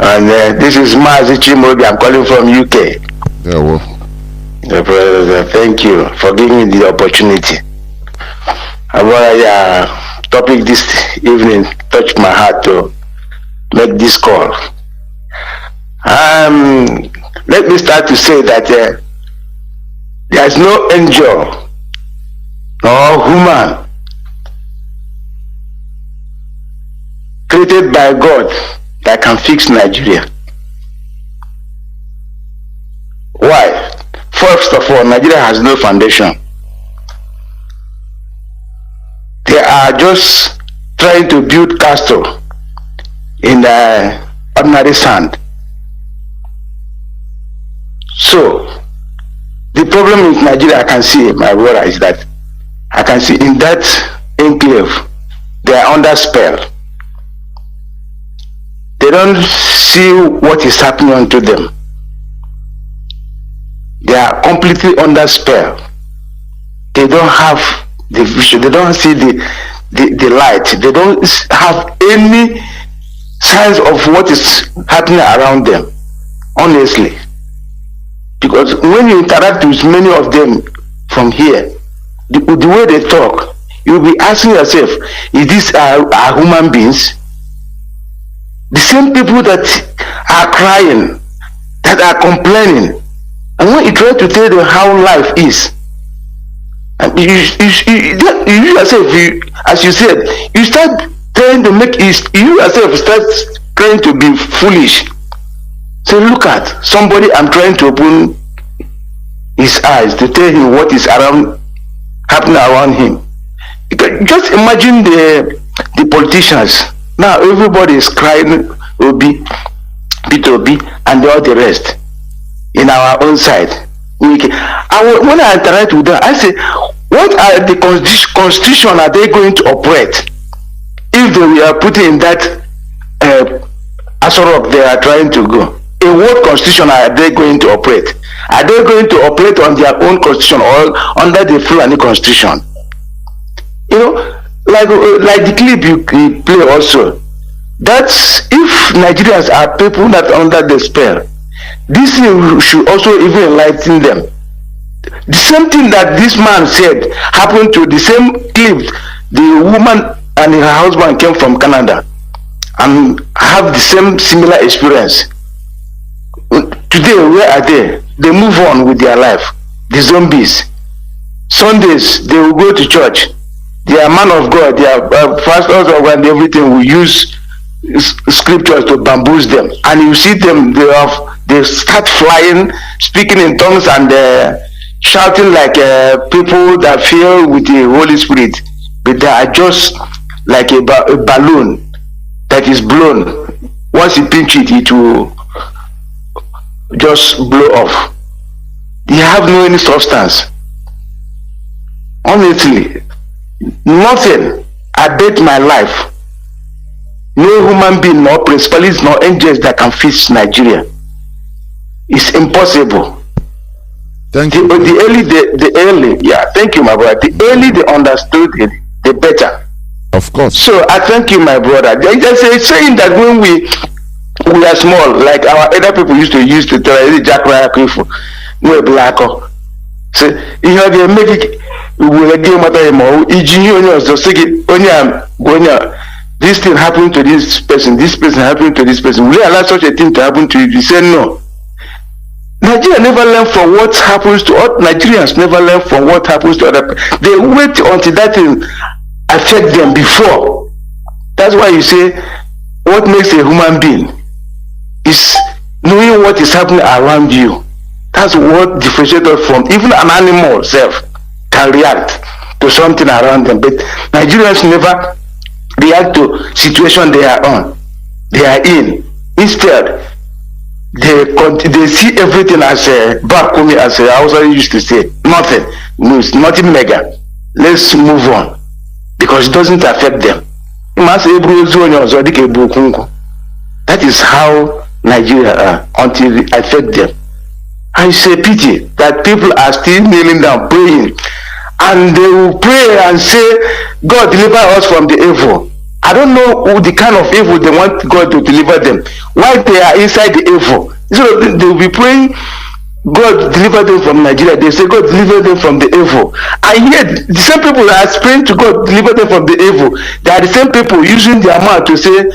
And this is Mazi Johnathan. I'm calling from UK. Yeah, well. Thank you for giving me the opportunity. Our topic this evening touched my heart to make this call. Let me start to say that there is no angel or human created by God that can fix Nigeria. Why? First of all, Nigeria has no foundation. They are just trying to build castle in the ordinary sand. So, the problem in Nigeria I can see, my brother, is that I can see in that enclave, they are under spell. They don't see what is happening to them. They are completely under spell. They don't have the vision. They don't see the light. They don't have any signs of what is happening around them, honestly. Because when you interact with many of them from here, the way they talk, you'll be asking yourself, is this are human beings? The same people that are crying, that are complaining, and when you try to tell them how life is, and you yourself, as you said, you start trying to make you yourself start trying to be foolish. So look at somebody. I'm trying to open his eyes to tell him what is happening around him. Just imagine the politicians. Now everybody is crying Obi, P2B, and all the rest in our own side. When I interact with them, I say, what are the constitution are they going to operate if they are put in that Ancestral they are trying to go? In what constitution are they going to operate? Are they going to operate on their own constitution or under the Fulani constitution? You know, like the clip you play also, that's if Nigerians are people that are under the spell, this should also even enlighten them. The same thing that this man said happened to the same clip. The woman and her husband came from Canada and have the same similar experience. Today, where are they? They move on with their life. The zombies. Sundays, they will go to church. They are man of God. They are pastors and everything. We use scriptures to bamboozle them, and you see them. They start flying, speaking in tongues, and shouting like people that feel with the Holy Spirit. But they are just like a balloon that is blown. Once you pinch it, it will just blow off. They have no any substance. Honestly, nothing. I bet my life. no human being, nor principalities, nor angels that can fix Nigeria. It's impossible. Thank you. The early, yeah, thank you, my brother. The early they understood it, the better. Of course. So I thank you, my brother. There's a saying that when we are small, like our other people used to tell Jack Rayakrifu, we're black. So you know they make it. We will again matter more. This thing happened to this person happened to this person. Will you allow such a thing to happen to you? You say no. Nigeria never learn from what happens to other Nigerians. Never learn from what happens to other. They wait until that thing affect them before. That's why you say what makes a human being is knowing what is happening around you. That's what differentiates us from even an animal self can react to something around them. But Nigerians never react to situation they are on, they are in. Instead, they see everything as a bakumi, as I also used to say, nothing news, nothing mega. Let's move on because it doesn't affect them. That is how Nigeria are until it affects them. I say pity that people are still kneeling down praying, and they will pray and say, God deliver us from the evil. I don't know who the kind of evil they want God to deliver them. Why they are inside the evil? So they will be praying, God deliver them from Nigeria. They say God deliver them from the evil. And yet the same people that are praying to God deliver them from the evil, they are the same people using their mouth to say,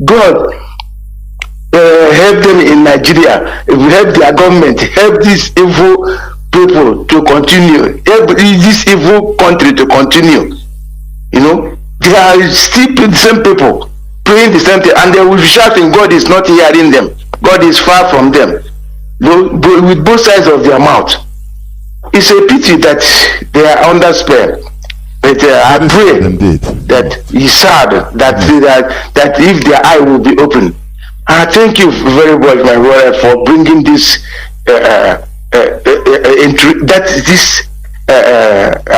God help them in Nigeria, help their government, help these evil people to continue, help this evil country to continue. You know, they are still the same people praying the same thing, and they will be shouting, God is not hearing them, God is far from them, with both sides of their mouth. It's a pity that they are under spell. But I pray that it's sad that if their eye will be open. I thank you very much, my brother, for bringing this. I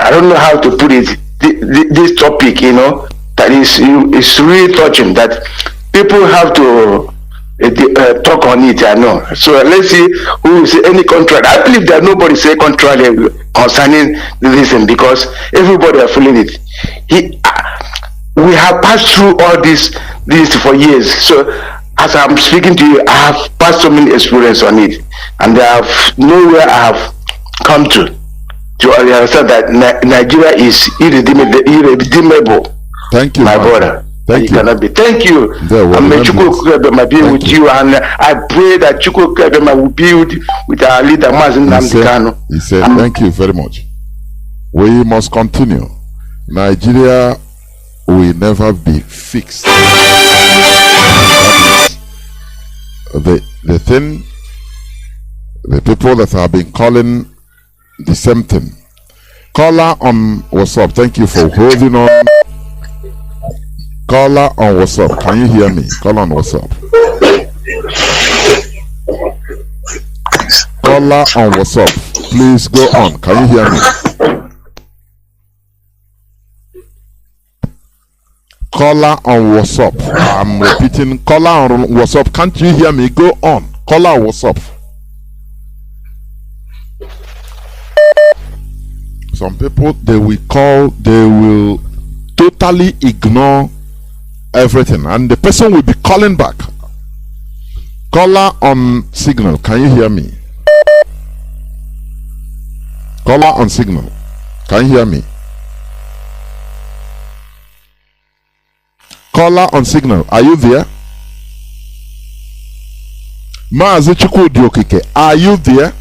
don't know how to put it. This topic, you know, that is really touching. That people have to talk on it. I know. So let's see who will say any contrary. I believe that nobody say contrary concerning this thing because everybody are feeling it. We have passed through all this for years. So as I'm speaking to you, I have passed so many experience on it, and I have nowhere I have come to understand that Nigeria is irredeemable. Thank you, my brother. Thank you. Cannot be. Thank you. And may Chukwu Kebema be with you, and I pray that Chukwu Kebema will be with our leader, Mazi Nnamdi Kanu. He said, thank you very much. We must continue. Nigeria will never be fixed. The thing, the people that have been calling the same thing. Caller on WhatsApp, thank you for holding on. Caller on WhatsApp, can you hear me? Caller on WhatsApp. Caller on WhatsApp, please go on. Can you hear me? Caller on WhatsApp. I'm repeating. Caller on WhatsApp. Can't you hear me? Go on. Caller on WhatsApp. Some people, they will totally ignore everything, and the person will be calling back. Caller on signal. Can you hear me? Caller on signal. Can you hear me? Caller on signal, are you there? Mazi Johnathan, are you there?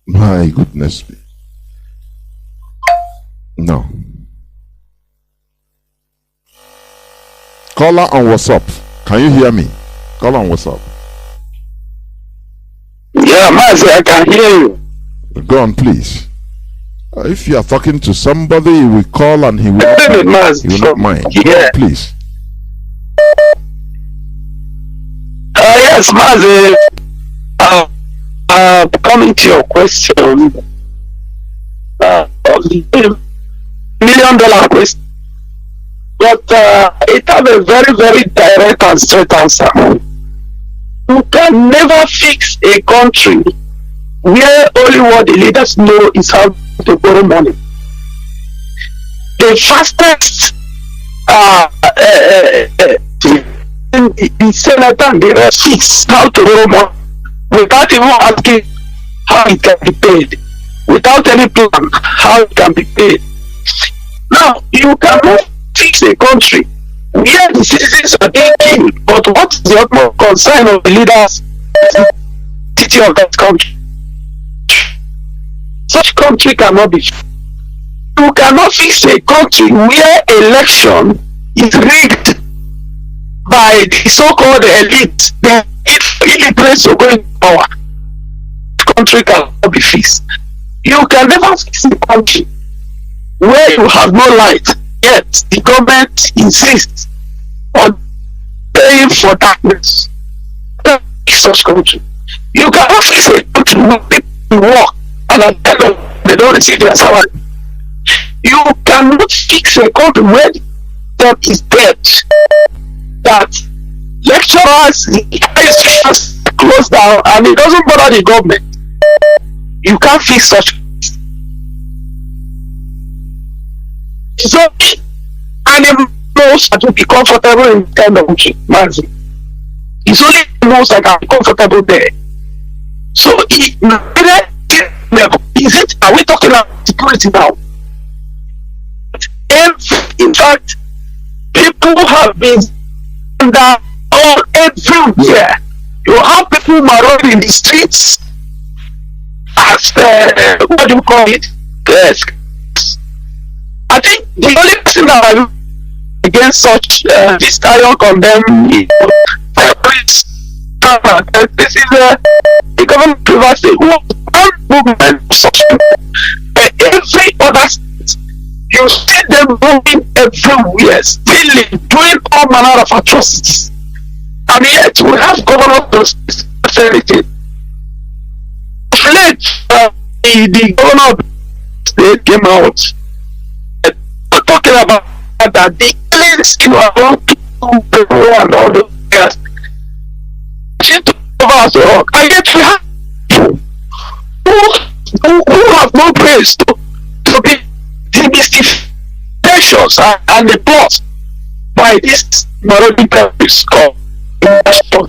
My goodness. No. Caller on WhatsApp, can you hear me? Caller on WhatsApp. Yeah, Mazi, I can hear you. Go on, please. If you are talking to somebody, he will call and he will not mind. Yeah. Please. Yes, Mazi. Coming to your question, of the $1 million question, but it has a very, very direct and straight answer. You can never fix a country where only what the leaders know is how to borrow money. The fastest the senator and the rest fix how to borrow money without even asking how it can be paid, without any plan how it can be paid. Now, you cannot fix a country where the citizens are being killed, but what is the utmost concern of the leaders of that country? Such country cannot be fixed. You cannot fix a country where election is rigged by the so-called elite, the illiterate to go in power. The country cannot be fixed. You can never fix a country where you have no light, yet the government insists on paying for darkness. Such country. You cannot fix a country where people work and at the end of they don't receive their salary. You cannot fix a country where there is debt, that lecturers, institutions close down, and it doesn't bother the government. You can't fix such. So, animals that will be comfortable in the kind of country, Mazi. It's only animals that are comfortable there. So, is it? Are we talking about security now? In fact, people have been under all everywhere. You have people marauding in the streets as what do you call it? Yes. I think the only person that I against such this iron condemn this is the government privacy movement such every other state. You see them moving everywhere, stealing, doing all manner of atrocities, and yet we have governors to say anything. Late, the governor of the state came out talking about that the killings around people and all those guys seem to cover us all, and yet we have people who have no place to be demystifications and the plots by this marauding purpose called Inaction.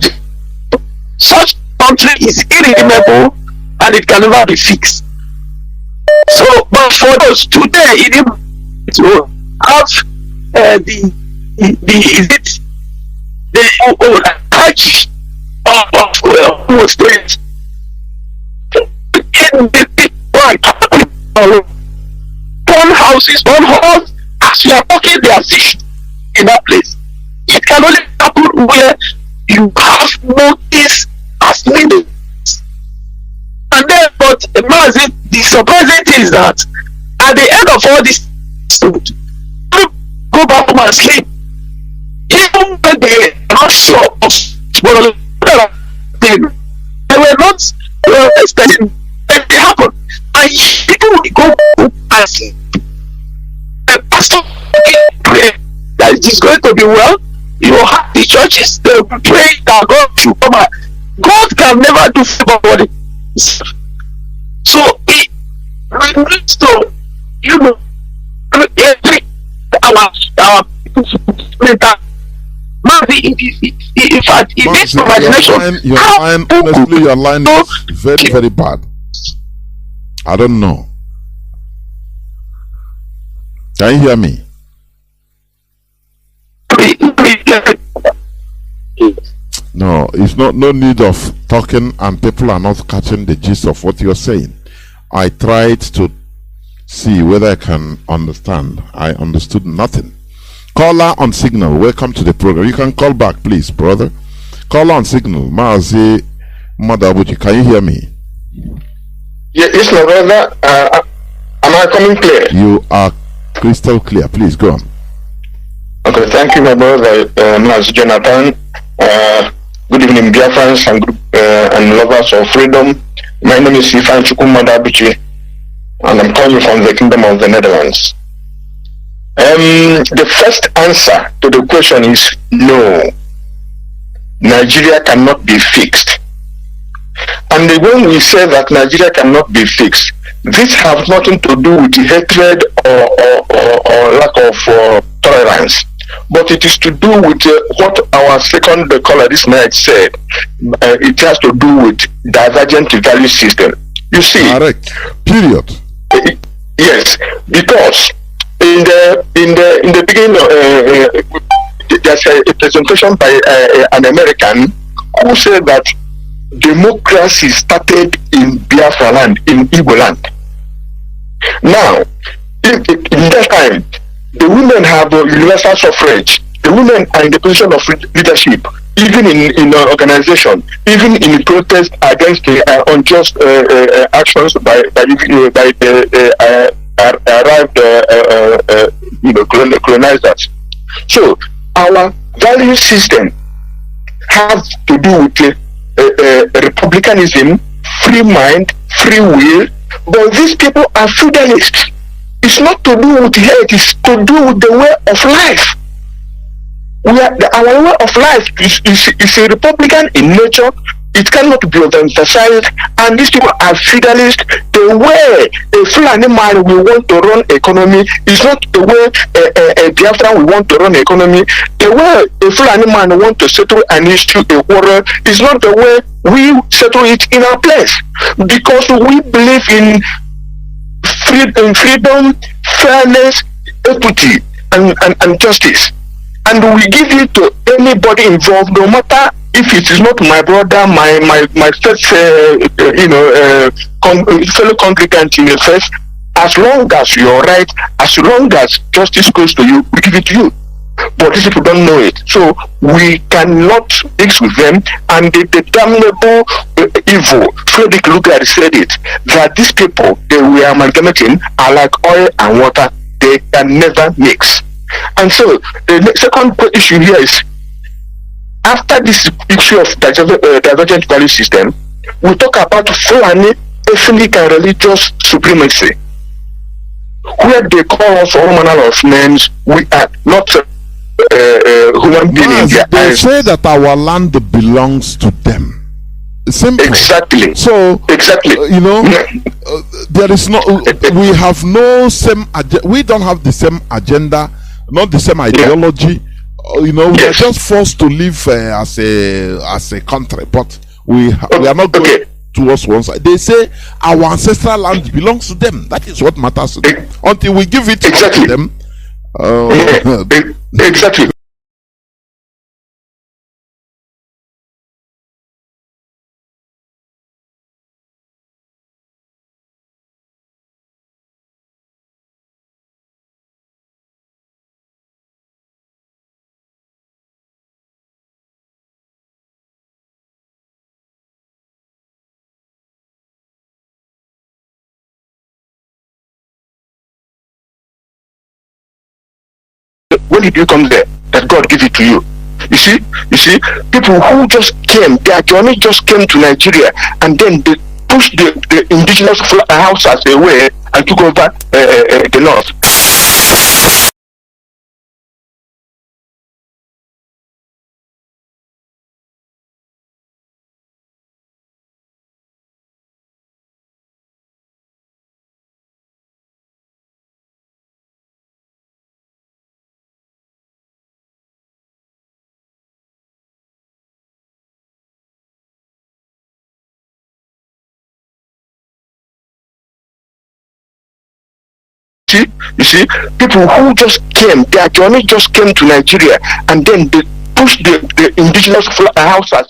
Such country is irredeemable and it can never be fixed. So, but for those today, it will have the touch of state. One houses, one halls, as you are talking, they are fish in that place. It can only happen where you have notice as needed. And then, but Mazi, the surprising thing is that at the end of all this, go back home and sleep. Even when they are not sure of they were not expecting that they happen. And people will go and sleep. The pastor pray that it is going to be well. You will have the churches, they will pray that God should come out. God can never do for everybody. So we need to, every our in fact, in this imagination, your line is very, very bad. I don't know. Can you hear me? No, it's no need of talking and people are not catching the gist of what you're saying. I tried to see whether I can understand. I understood nothing. Caller on signal, welcome to the program. You can call back, please, brother. Caller on signal, Mazi Madabuji, can you hear me? Yes, my brother. Am I coming clear? You are crystal clear. Please go on. Okay, thank you, my brother, Mazi Johnathan. Good evening, Biafrans and lovers of freedom. My name is Ifan Chukwumadabuchi. and I'm calling from the Kingdom of the Netherlands. The first answer to the question is no. Nigeria cannot be fixed. And when we say that Nigeria cannot be fixed, this has nothing to do with hatred or lack of tolerance, but it is to do with what our second caller this night said. It has to do with divergent value system. You see, correct. Period. Yes, because in the beginning, there's a presentation by an American who said that democracy started in Biafra land, in Igbo land. Now, in that time, the women have universal suffrage. The women are in the position of leadership, even in organization, even in protest against the unjust actions by the arrived colonizers. So our value system has to do with republicanism, free mind, free will, but these people are feudalists. It's not to do with hate, it's to do with the way of life. Our way of life is a republican in nature. It cannot be overemphasized, and these people are feudalists. The way a Fulani man will want to run economy is not the way a Biafran will want to run economy. The way a Fulani man want to settle an issue, a quarrel, is not the way we settle it in our place. Because we believe in freedom, fairness, equity, and justice. And we give it to anybody involved, no matter if it is not my brother, my first, fellow congregant in the faith. As long as you're right, as long as justice goes to you, we give it to you. But these people don't know it, so we cannot mix with them. And the damnable evil, Frederick Ruga said it, that these people they were amalgamating are like oil and water; they can never mix. And so the second issue here is, after this issue of divergent value system, we talk about Fulani ethnic and religious supremacy, where they call us all manner of names. We are not human beings. They say that our land belongs to them. Simple. Exactly. So exactly, there is no. We have no same. We don't have the same agenda, not the same ideology. We are just forced to live as a country, but we are not going towards one side. They say our ancestral land belongs to them. That is what matters to them. Until we give it to them. Exactly. When did you come there? That God give it to you. You see, people who just came, their journey just came to Nigeria, and then they pushed the indigenous houses away and took over the north. You see, people who just came, their journey just came to Nigeria, and then they pushed the indigenous houses